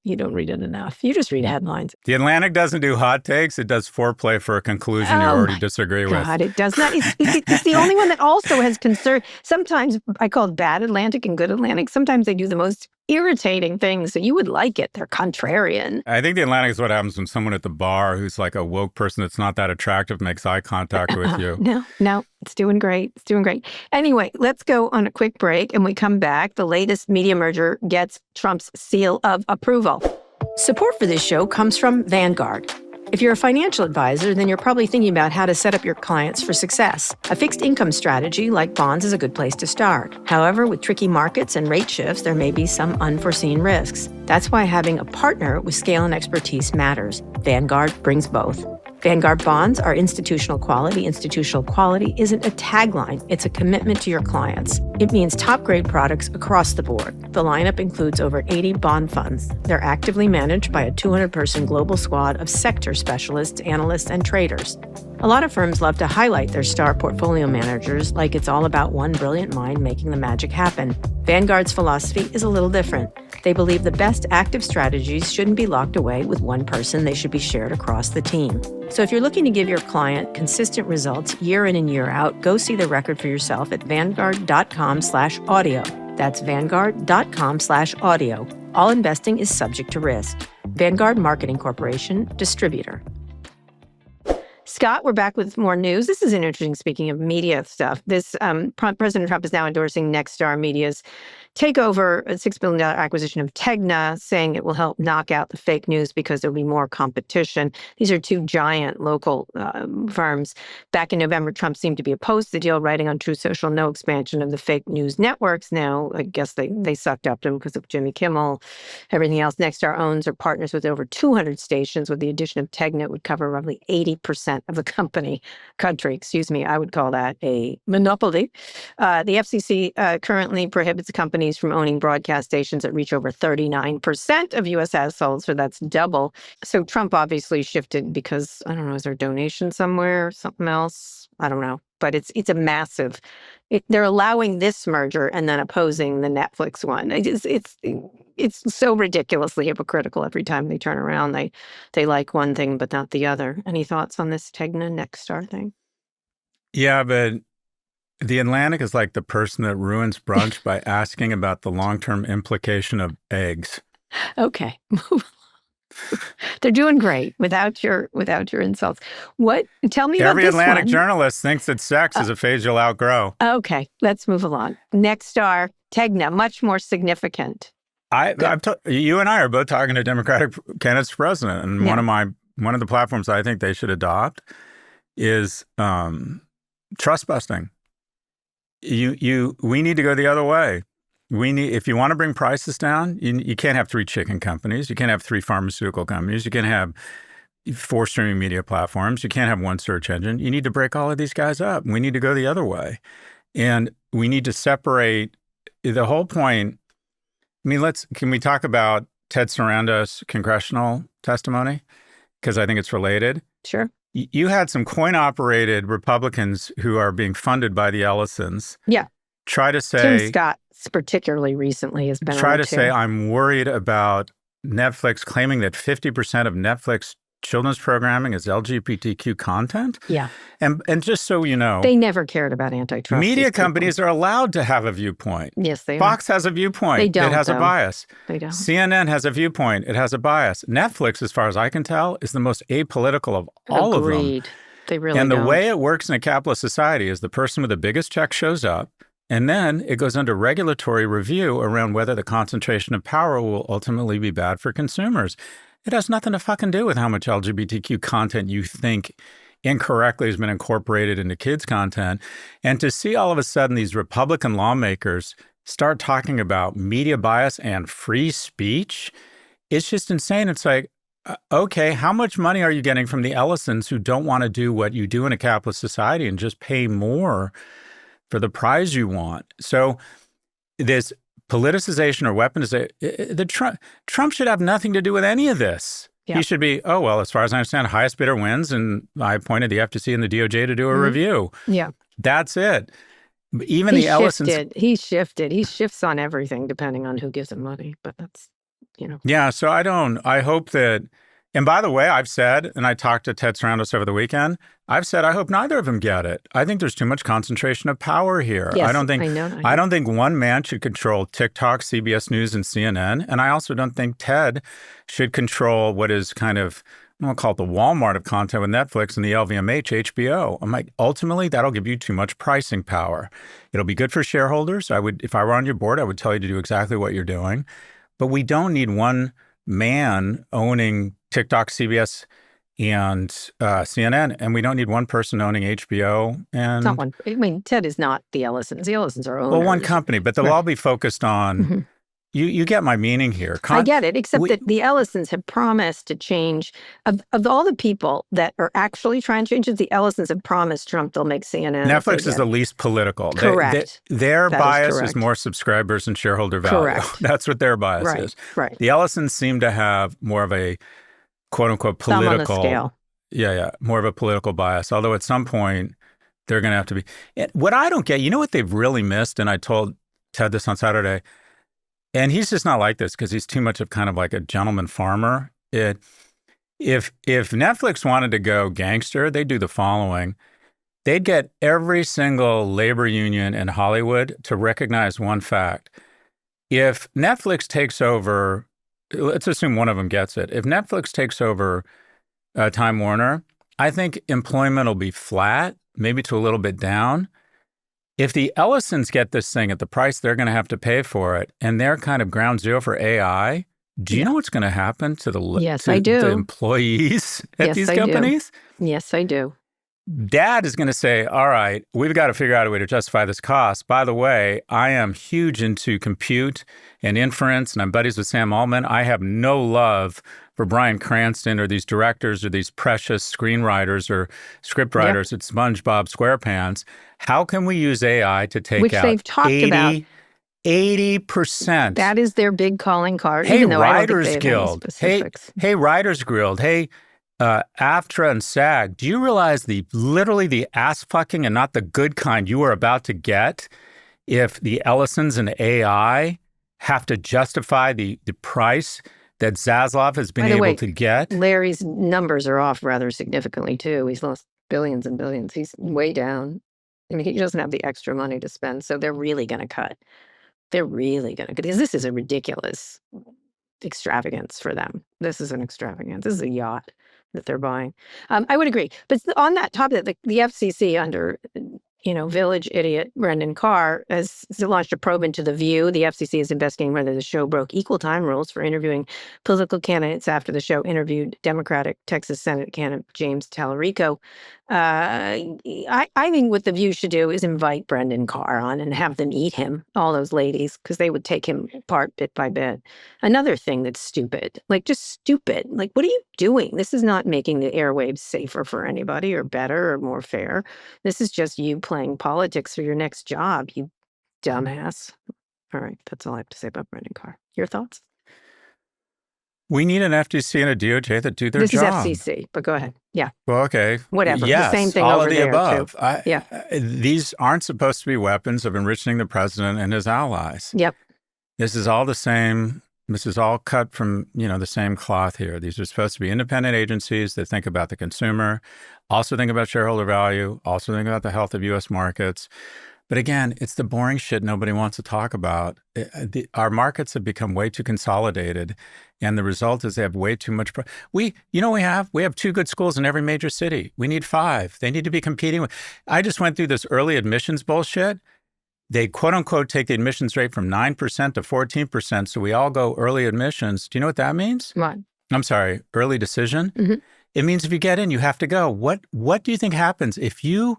You don't read it enough. You just read headlines. The Atlantic doesn't do hot takes. It does foreplay for a conclusion you already disagree with. God, it does not. It's the only one that also has concern. Sometimes I call it bad Atlantic and good Atlantic. Sometimes they do the most irritating things. So you would like it. They're contrarian. I think the Atlantic is what happens when someone at the bar who's like a woke person that's not that attractive makes eye contact with you. No, it's doing great. It's doing great. Anyway, let's go on a quick break and we come back. The latest media merger gets Trump's seal of approval. Support for this show comes from Vanguard. If you're a financial advisor, then you're probably thinking about how to set up your clients for success. A fixed income strategy like bonds is a good place to start. However, with tricky markets and rate shifts, there may be some unforeseen risks. That's why having a partner with scale and expertise matters. Vanguard brings both. Vanguard bonds are institutional quality. Institutional quality isn't a tagline, it's a commitment to your clients. It means top-grade products across the board. The lineup includes over 80 bond funds. They're actively managed by a 200-person global squad of sector specialists, analysts, and traders. A lot of firms love to highlight their star portfolio managers like it's all about one brilliant mind making the magic happen. Vanguard's philosophy is a little different. They believe the best active strategies shouldn't be locked away with one person. They should be shared across the team. So if you're looking to give your client consistent results year in and year out, go see the record for yourself at Vanguard.com/audio. That's Vanguard.com/audio. All investing is subject to risk. Vanguard Marketing Corporation, distributor. Scott, we're back with more news. This is interesting, speaking of media stuff. President Trump is now endorsing Nexstar Media's takeover, a $6 billion acquisition of Tegna, saying it will help knock out the fake news because there'll be more competition. These are two giant local firms. Back in November, Trump seemed to be opposed to the deal, writing on True Social, no expansion of the fake news networks. Now, I guess they sucked up to him because of Jimmy Kimmel, everything else. Nexstar owns or partners with over 200 stations. With the addition of Tegna, it would cover roughly 80% of the country. I would call that a monopoly. The FCC currently prohibits companies from owning broadcast stations that reach over 39% of U.S. households, so that's double. So Trump obviously shifted because, I don't know, is there a donation somewhere, something else? I don't know. But it's a massive, they're allowing this merger and then opposing the Netflix one. It's so ridiculously hypocritical every time they turn around. They like one thing but not the other. Any thoughts on this Tegna Nexstar thing? Yeah, but the Atlantic is like the person that ruins brunch by asking about the long-term implication of eggs. Okay. They're doing great without your insults. What? Tell me about this one. Every Atlantic journalist thinks that sex is a phase you'll outgrow. Okay, let's move along. Nexstar, Tegna, much more significant. You and I are both talking to Democratic candidates for president, and one of the platforms I think they should adopt is trust busting. We need to go the other way. If you want to bring prices down, you can't have 3 chicken companies. You can't have 3 pharmaceutical companies. You can't have 4 streaming media platforms. You can't have 1 search engine. You need to break all of these guys up. We need to go the other way. And we need to separate the whole point. I mean, can we talk about Ted Sarandos' congressional testimony? Because I think it's related. Sure. You had some coin-operated Republicans who are being funded by the Ellisons. Yeah. Try to say... Tim Scott, particularly recently, has been try to say, I'm worried about Netflix claiming that 50% of Netflix children's programming is LGBTQ content. Yeah. And just so you know... They never cared about antitrust. Media companies are allowed to have a viewpoint. Yes, they are. Fox has a viewpoint. They don't, It has though. a bias. They don't. CNN has a viewpoint. It has a bias. Netflix, as far as I can tell, is the most apolitical of all of them. Agreed. They really And don't. the way it works in a capitalist society is the person with the biggest check shows up, and then it goes under regulatory review around whether the concentration of power will ultimately be bad for consumers. It has nothing to fucking do with how much LGBTQ content you think incorrectly has been incorporated into kids' content. And to see all of a sudden these Republican lawmakers start talking about media bias and free speech, it's just insane. It's like, okay, how much money are you getting from the Ellisons who don't want to do what you do in a capitalist society and just pay more for the prize you want? So this politicization or weaponization. Trump should have nothing to do with any of this. Yep. He should be, oh, well, as far as I understand, highest bidder wins, and I appointed the FTC and the DOJ to do a review. Yeah. That's it. Even the Ellisons. He shifted. He shifts on everything depending on who gives him money. But that's, Yeah, so I hope that, and by the way, I've said, and I talked to Ted Sarandos over the weekend, I've said I hope neither of them get it. I think there's too much concentration of power here. Yes, I don't think one man should control TikTok, CBS News, and CNN. And I also don't think Ted should control what is kind of, I'm going to call it the Walmart of content with Netflix and the LVMH, HBO. I'm like, ultimately, that'll give you too much pricing power. It'll be good for shareholders. If I were on your board, I would tell you to do exactly what you're doing. But we don't need one man owning TikTok, CBS, and CNN, and we don't need one person owning HBO. And it's not one. I mean, Ted is not the Ellisons. The Ellisons are owners. Well, one company, but they'll all be focused on. You get my meaning here. I get it, except that the Ellisons have promised to change. Of all the people that are actually trying to change it, the Ellisons have promised Trump they'll make CNN. Netflix is the least political. Correct. Their bias is more subscribers and shareholder value. Correct. That's what their bias is. Right. The Ellisons seem to have more of a quote-unquote political. Thumb on the scale. Yeah, more of a political bias. Although at some point, they're going to have to be. What I don't get, you know what they've really missed, and I told Ted this on Saturday, and he's just not like this because he's too much of kind of like a gentleman farmer. If Netflix wanted to go gangster, they'd do the following. They'd get every single labor union in Hollywood to recognize one fact. If Netflix takes over, let's assume one of them gets it. If Netflix takes over Time Warner, I think employment will be flat, maybe to a little bit down. If the Ellisons get this thing at the price they're going to have to pay for it, and they're kind of ground zero for AI, do you know what's going to happen to the employees at these companies? Yes, I do. Dad is going to say, all right, we've got to figure out a way to justify this cost. By the way, I am huge into compute and inference, and I'm buddies with Sam Altman. I have no love for Bryan Cranston or these directors or these precious screenwriters or script writers at SpongeBob SquarePants. How can we use AI to take Which out they've talked about. 80%? That is their big calling card. Hey, even though Writers I don't think Guild. Hey, Writers Guild. Hey, AFTRA and SAG. Do you realize literally the ass fucking and not the good kind you are about to get if the Ellisons and AI have to justify the price that Zaslav has been able to get? Larry's numbers are off rather significantly too. He's lost billions and billions. He's way down. I mean, he doesn't have the extra money to spend, so they're really going to cut. They're really going to cut because this is a ridiculous extravagance for them. This is an extravagance. This is a yacht that they're buying. I would agree. But on that topic, the FCC under, village idiot Brendan Carr has launched a probe into The View. The FCC is investigating whether the show broke equal time rules for interviewing political candidates after the show interviewed Democratic Texas Senate candidate James Tallarico. I think what The View should do is invite Brendan Carr on and have them eat him, all those ladies, because they would take him apart bit by bit. Another thing that's stupid, just stupid. What are you doing? This is not making the airwaves safer for anybody or better or more fair. This is just you playing politics for your next job, you dumbass. All right, that's all I have to say about Brendan Carr. Your thoughts? We need an FTC and a DOJ that do their job. This is FCC, but go ahead. Yeah. Well, okay. Whatever. Yes, the same thing all over of the there, above. Too. These aren't supposed to be weapons of enriching the president and his allies. Yep. This is all the same. This is all cut from, the same cloth here. These are supposed to be independent agencies that think about the consumer, also think about shareholder value, also think about the health of U.S. markets. But again, it's the boring shit nobody wants to talk about. Our markets have become way too consolidated, and the result is they have way too much. We have 2 good schools in every major city. We need 5. They need to be competing with. I just went through this early admissions bullshit. They quote unquote take the admissions rate from 9% to 14%. So we all go early admissions. Do you know what that means? What? I'm sorry, early decision. Mm-hmm. It means if you get in, you have to go. What do you think happens if the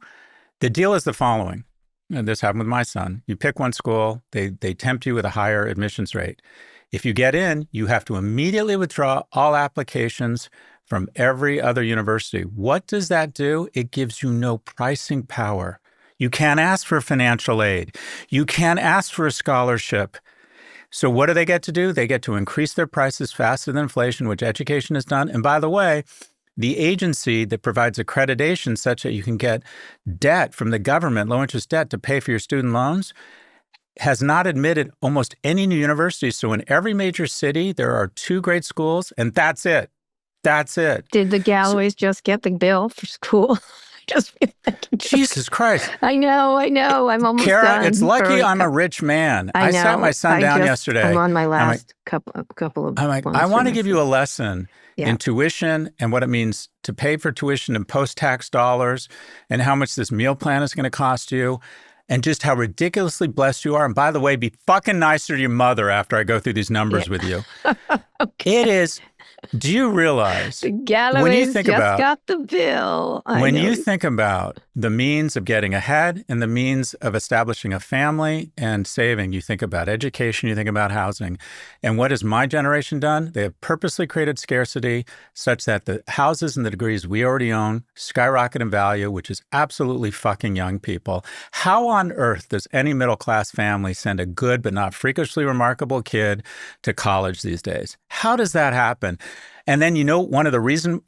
deal is the following. And this happened with my son. You pick one school, they tempt you with a higher admissions rate. If you get in, you have to immediately withdraw all applications from every other university. What does that do? It gives you no pricing power. You can't ask for financial aid. You can't ask for a scholarship. So what do they get to do? They get to increase their prices faster than inflation, which education has done. And by the way, the agency that provides accreditation such that you can get debt from the government, low interest debt, to pay for your student loans, has not admitted almost any new universities. So in every major city, there are 2 great schools, and that's it. That's it. Did the Galloways just get the bill for school? Jesus Christ. I know. I'm almost Kara, done. it's lucky I'm a rich man. I sat my son down yesterday. I'm on my last couple of I'm like, I want to give you a lesson in tuition and what it means to pay for tuition and post-tax dollars and how much this meal plan is going to cost you and just how ridiculously blessed you are. And by the way, be fucking nicer to your mother after I go through these numbers with you. Okay. It is. Do you realize the Galloways just got the bill? When you think about the means of getting ahead and the means of establishing a family and saving, you think about education, you think about housing. And what has my generation done? They have purposely created scarcity such that the houses and the degrees we already own skyrocket in value, which is absolutely fucking young people. How on earth does any middle-class family send a good but not freakishly remarkable kid to college these days? How does that happen? And then one of the reasons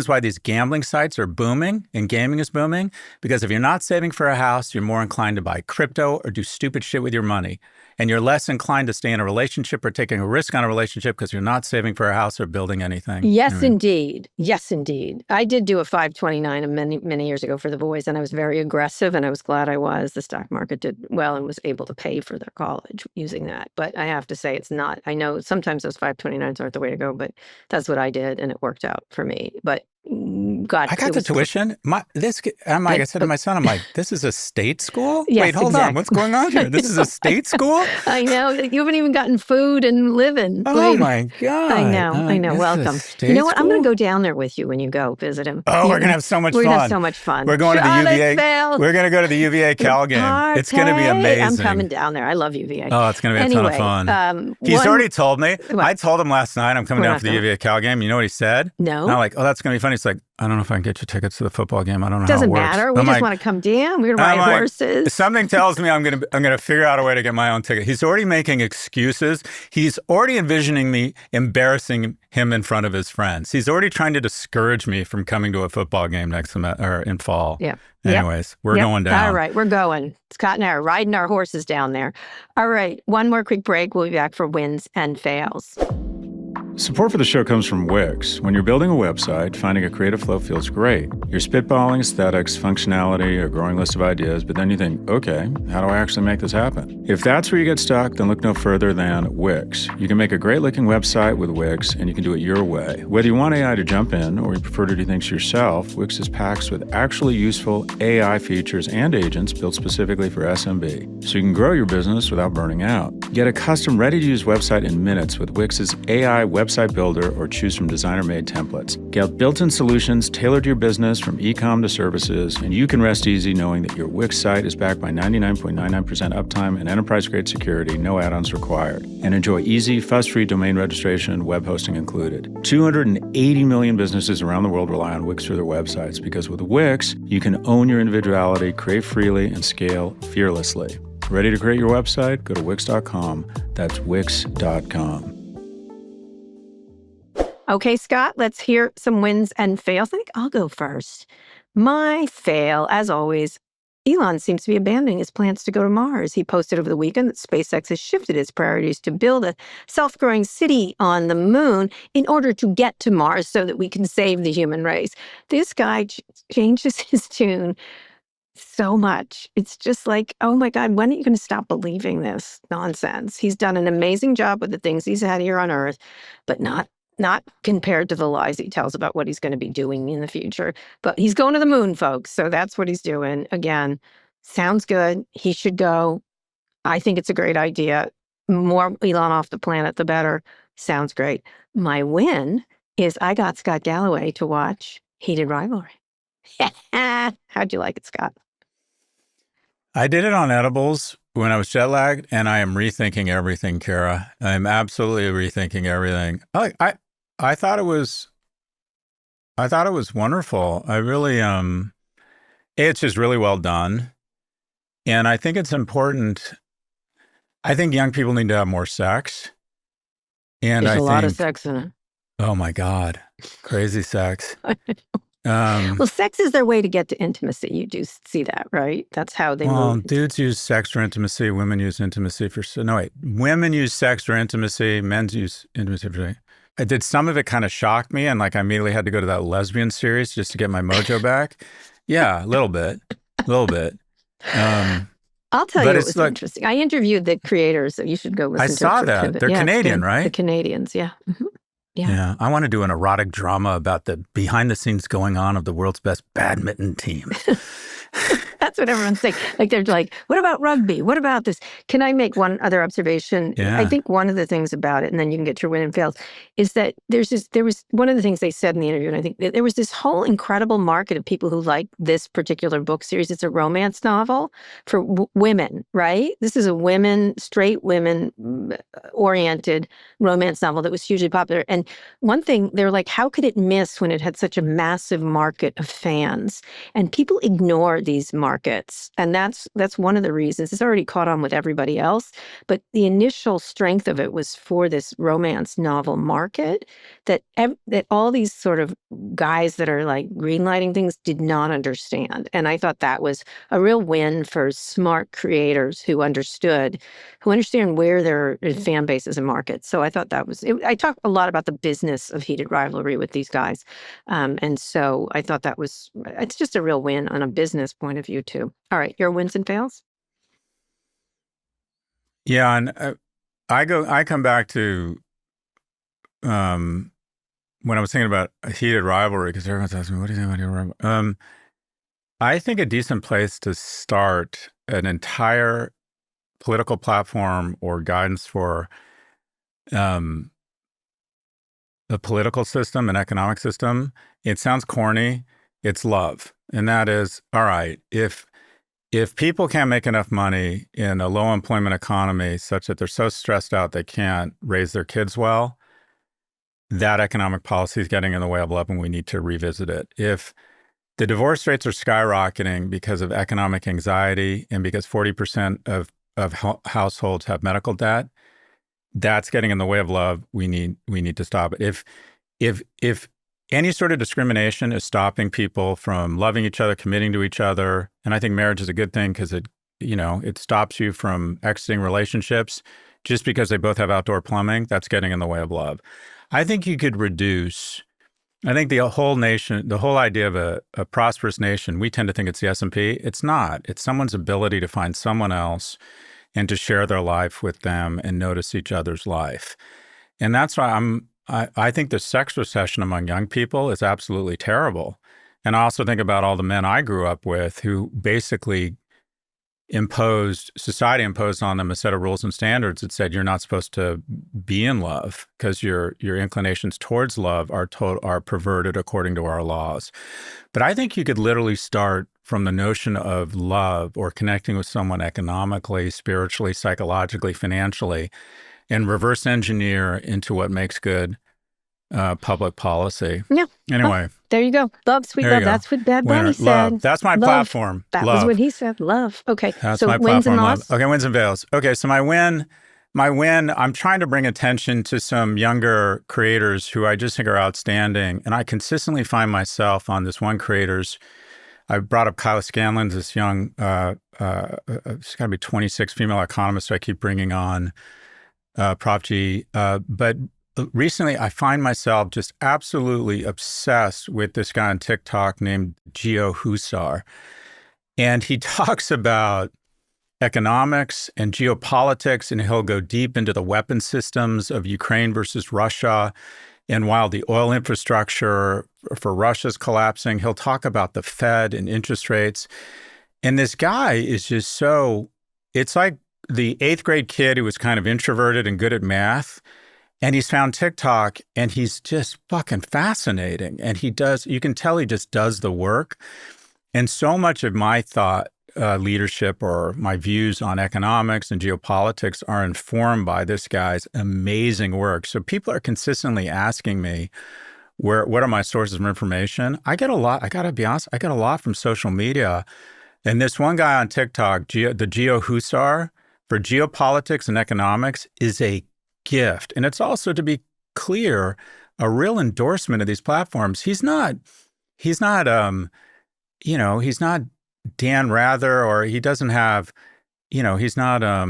why these gambling sites are booming and gaming is booming, because if you're not saving for a house, you're more inclined to buy crypto or do stupid shit with your money. And you're less inclined to stay in a relationship or taking a risk on a relationship because you're not saving for a house or building anything. Yes, indeed. Yes, indeed. I did do a 529 many years ago for the boys, and I was very aggressive, and I was glad I was. The stock market did well and was able to pay for their college using that. But I have to say it's not. I know sometimes those 529s aren't the way to go, but that's what I did, and it worked out for me. But God, I got the tuition. Like I said to my son, I'm like, this is a state school? Yes, wait, hold on. What's going on here? This is a state school? I know. You haven't even gotten food and living. Oh, my God. I know. Welcome. You know what? I'm going to go down there with you when you go visit him. Oh, we're going to have so much fun. We're going to have so much fun. We're going to the UVA. We're going to go to the UVA Cal game. It's going to be amazing. I'm coming down there. I love UVA. Oh, it's going to be a ton of fun. He's already told me. I told him last night I'm coming down for the UVA Cal game. You know what he said? No. And I'm like, oh, that's going to be funny. It's like, I don't know if I can get you tickets to the football game. I don't know how it works. Doesn't matter. We just want to come down. We're going to ride horses. Something tells me I'm going to figure out a way to get my own ticket. He's already making excuses. He's already envisioning me embarrassing him in front of his friends. He's already trying to discourage me from coming to a football game in fall. Yeah. Anyways, we're going down. All right, we're going. Scott and I are riding our horses down there. All right, one more quick break. We'll be back for wins and fails. Support for the show comes from Wix. When you're building a website, finding a creative flow feels great. You're spitballing aesthetics, functionality, a growing list of ideas, but then you think, okay, how do I actually make this happen? If that's where you get stuck, then look no further than Wix. You can make a great-looking website with Wix, and you can do it your way. Whether you want AI to jump in or you prefer to do things yourself, Wix is packed with actually useful AI features and agents built specifically for SMB, so you can grow your business without burning out. Get a custom, ready-to-use website in minutes with Wix's AI website builder or choose from designer-made templates. Get built-in solutions tailored to your business from e-com to services, and you can rest easy knowing that your Wix site is backed by 99.99% uptime and enterprise-grade security, no add-ons required. And enjoy easy, fuss-free domain registration and web hosting included. 280 million businesses around the world rely on Wix for their websites because with Wix, you can own your individuality, create freely, and scale fearlessly. Ready to create your website? Go to Wix.com. That's Wix.com. Okay, Scott, let's hear some wins and fails. I think I'll go first. My fail, as always, Elon seems to be abandoning his plans to go to Mars. He posted over the weekend that SpaceX has shifted its priorities to build a self-growing city on the moon in order to get to Mars so that we can save the human race. This guy changes his tune so much. It's just like, oh my God, when are you going to stop believing this nonsense? He's done an amazing job with the things he's had here on Earth, but not compared to the lies he tells about what he's going to be doing in the future. But he's going to the moon, folks. So that's what he's doing. Again, sounds good. He should go. I think it's a great idea. More Elon off the planet, the better. Sounds great. My win is I got Scott Galloway to watch Heated Rivalry. How'd you like it, Scott? I did it on edibles when I was jet lagged, and I am rethinking everything, Kara. I'm absolutely rethinking everything. I thought it was wonderful. I really it's just really well done. And I think it's important. I think young people need to have more sex. And There's I a lot of think, sex in it. oh my God, crazy sex. Well, sex is their way to get to intimacy. You do see that, right? That's how they move. Dudes use sex for intimacy. Women use intimacy for... No, wait. Women use sex for intimacy. Men use intimacy for... Did some of it kind of shock me? And like I immediately had to go to that lesbian series just to get my mojo back? Yeah, a little bit. A little bit. I'll tell you what was interesting. I interviewed the creators, so you should go listen to it. I saw that. They're Canadian, right? The Canadians, yeah. Mm-hmm. Yeah. I want to do an erotic drama about the behind the scenes going on of the world's best badminton team. That's what everyone's saying. Like, they're like, what about rugby? What about this? Can I make one other observation? Yeah. I think one of the things about it, and then you can get your win and fails, is that there was one of the things they said in the interview, and I think that there was this whole incredible market of people who like this particular book series. It's a romance novel for women, right? This is a straight women-oriented romance novel that was hugely popular. And one thing, they're like, how could it miss when it had such a massive market of fans? And people ignore these markets. And that's one of the reasons. It's already caught on with everybody else. But the initial strength of it was for this romance novel market that all these sort of guys that are like greenlighting things did not understand. And I thought that was a real win for smart creators who understand where their fan bases and markets. So I thought that was, I talk a lot about the business of heated rivalry with these guys. And so I thought it's just a real win on a business point of view too. All right, your wins and fails? Yeah, and I come back to when I was thinking about a heated rivalry, because everyone's asking me, what do you think about heated rivalry? I think a decent place to start an entire political platform or guidance for a political system, an economic system, it sounds corny, it's love. And that is, all right, if people can't make enough money in a low employment economy such that they're so stressed out they can't raise their kids well, that economic policy is getting in the way of love and we need to revisit it. If the divorce rates are skyrocketing because of economic anxiety and because 40% of households have medical debt, that's getting in the way of love. We need to stop it. If any sort of discrimination is stopping people from loving each other, committing to each other, and I think marriage is a good thing because it stops you from exiting relationships just because they both have outdoor plumbing, that's getting in the way of love. I think you could reduce, I think the whole nation, the whole idea of a prosperous nation, we tend to think it's the S&P. It's not. It's someone's ability to find someone else and to share their life with them and notice each other's life. And that's why I think the sex recession among young people is absolutely terrible. And I also think about all the men I grew up with who basically society imposed on them a set of rules and standards that said you're not supposed to be in love because your inclinations towards love are perverted according to our laws. But I think you could literally start from the notion of love or connecting with someone economically, spiritually, psychologically, financially, and reverse engineer into what makes good public policy. Yeah. Anyway. Oh, there you go. Love, sweet love. That's what Bad Bunny said. Love. That's my platform. That was what he said. Love. Okay. That's so my wins platform. and loss? Okay, wins and fails. Okay, so my win, I'm trying to bring attention to some younger creators who I just think are outstanding. And I consistently find myself on this one creators. I brought up Kyla Scanlon's this young, she's got to be 26, female economist who I keep bringing on, Prop G. But recently, I find myself just absolutely obsessed with this guy on TikTok named Geo Husar. And he talks about economics and geopolitics, and he'll go deep into the weapon systems of Ukraine versus Russia. And while the oil infrastructure for Russia is collapsing, he'll talk about the Fed and interest rates. And this guy is just it's like the 8th grade kid who was kind of introverted and good at math. And he's found TikTok and he's just fucking fascinating. And you can tell he just does the work. And so much of my thought leadership or my views on economics and geopolitics are informed by this guy's amazing work. So people are consistently asking me, what are my sources of information? I get a lot, I gotta be honest, I get a lot from social media. And this one guy on TikTok, the Geo Husar, for geopolitics and economics is a gift. And it's also, to be clear, a real endorsement of these platforms. He's not Dan Rather, or he doesn't have, he's not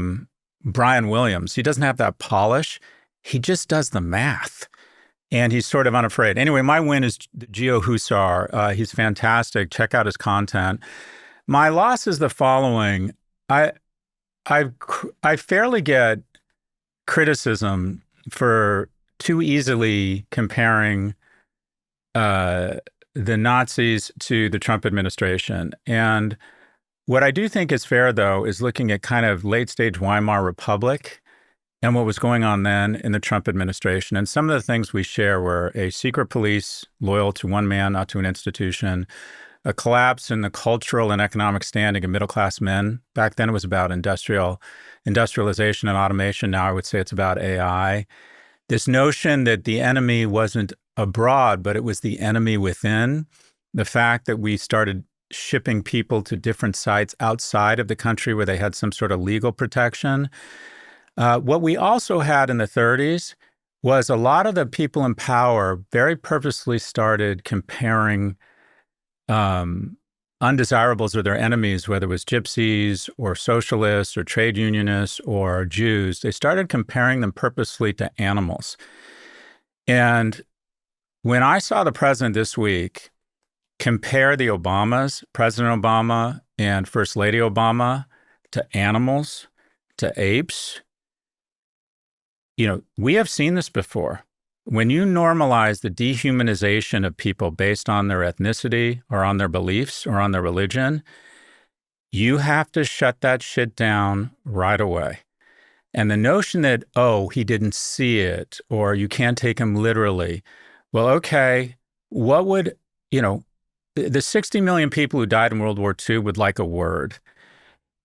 Brian Williams. He doesn't have that polish. He just does the math. And he's sort of unafraid. Anyway, my win is the Geo Hussar. He's fantastic. Check out his content. My loss is the following. I fairly get criticism for too easily comparing the Nazis to the Trump administration. And what I do think is fair, though, is looking at kind of late-stage Weimar Republic and what was going on then in the Trump administration. And some of the things we share were a secret police loyal to one man, not to an institution, a collapse in the cultural and economic standing of middle-class men. Back then it was about industrialization and automation. Now I would say it's about AI. This notion that the enemy wasn't abroad, but it was the enemy within. The fact that we started shipping people to different sites outside of the country where they had some sort of legal protection. What we also had in the 30s was a lot of the people in power very purposely started comparing undesirables or their enemies, whether it was gypsies or socialists or trade unionists or Jews. They started comparing them purposely to animals. And when I saw the president this week compare the Obamas, President Obama and First Lady Obama, to animals, to apes, we have seen this before. When you normalize the dehumanization of people based on their ethnicity or on their beliefs or on their religion, you have to shut that shit down right away. And the notion that, he didn't see it, or you can't take him literally. Well, okay, what would, the 60 million people who died in World War II would like a word.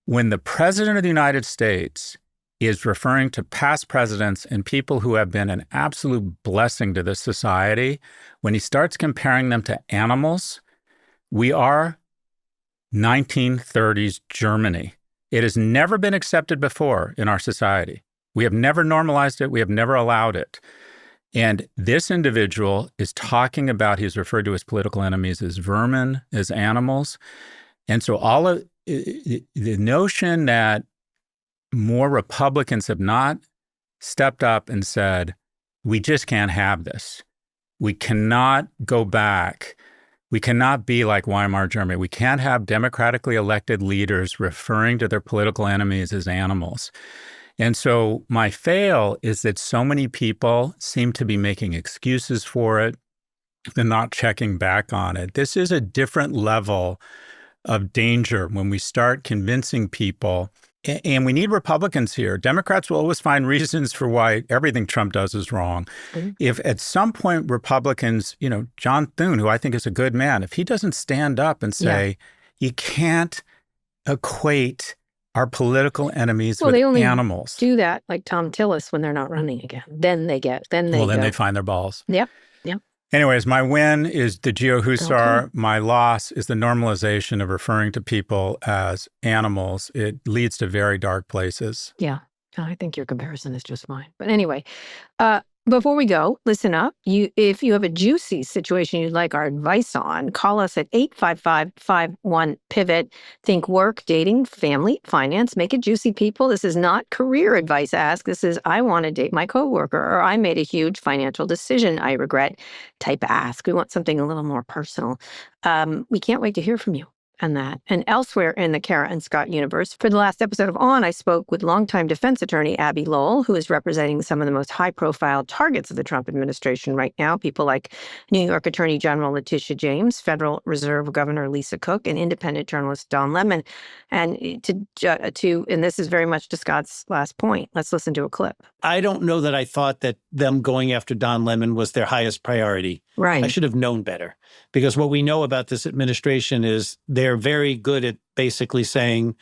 When the president of the United States is referring to past presidents and people who have been an absolute blessing to this society, when he starts comparing them to animals, we are 1930s Germany. It has never been accepted before in our society. We have never normalized it. We have never allowed it. And this individual is talking about, he's referred to as political enemies as vermin, as animals. And so all of the notion that more Republicans have not stepped up and said, we just can't have this. We cannot go back. We cannot be like Weimar Germany. We can't have democratically elected leaders referring to their political enemies as animals. And so my fail is that so many people seem to be making excuses for it and not checking back on it. This is a different level of danger when we start convincing people. And we need Republicans here. Democrats will always find reasons for why everything Trump does is wrong. Mm-hmm. If at some point Republicans, John Thune, who I think is a good man, if he doesn't stand up and say, you can't equate our political enemies with they only animals. Do that like Tom Tillis when they're not running again. Then they find their balls. Yep. Anyways, my win is the Geo Hussar. Okay. My loss is the normalization of referring to people as animals. It leads to very dark places. Yeah, I think your comparison is just fine. But anyway, before we go, listen up. If you have a juicy situation you'd like our advice on, call us at 855-51-PIVOT. Think work, dating, family, finance. Make it juicy, people. This is not career advice ask. This is, I want to date my coworker, or I made a huge financial decision I regret type ask. We want something a little more personal. We can't wait to hear from you on that. And elsewhere in the Kara and Scott universe, for the last episode of On, I spoke with longtime defense attorney Abby Lowell, who is representing some of the most high-profile targets of the Trump administration right now, people like New York Attorney General Letitia James, Federal Reserve Governor Lisa Cook, and independent journalist Don Lemon. And and this is very much to Scott's last point. Let's listen to a clip. I don't know that I thought that them going after Don Lemon was their highest priority. Right. I should have known better, because what we know about this administration is they're very good at basically saying,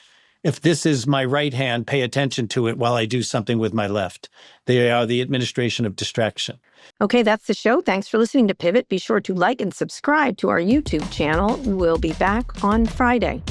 if this is my right hand, pay attention to it while I do something with my left. They are the administration of distraction. Okay, that's the show. Thanks for listening to Pivot. Be sure to like and subscribe to our YouTube channel. We'll be back on Friday.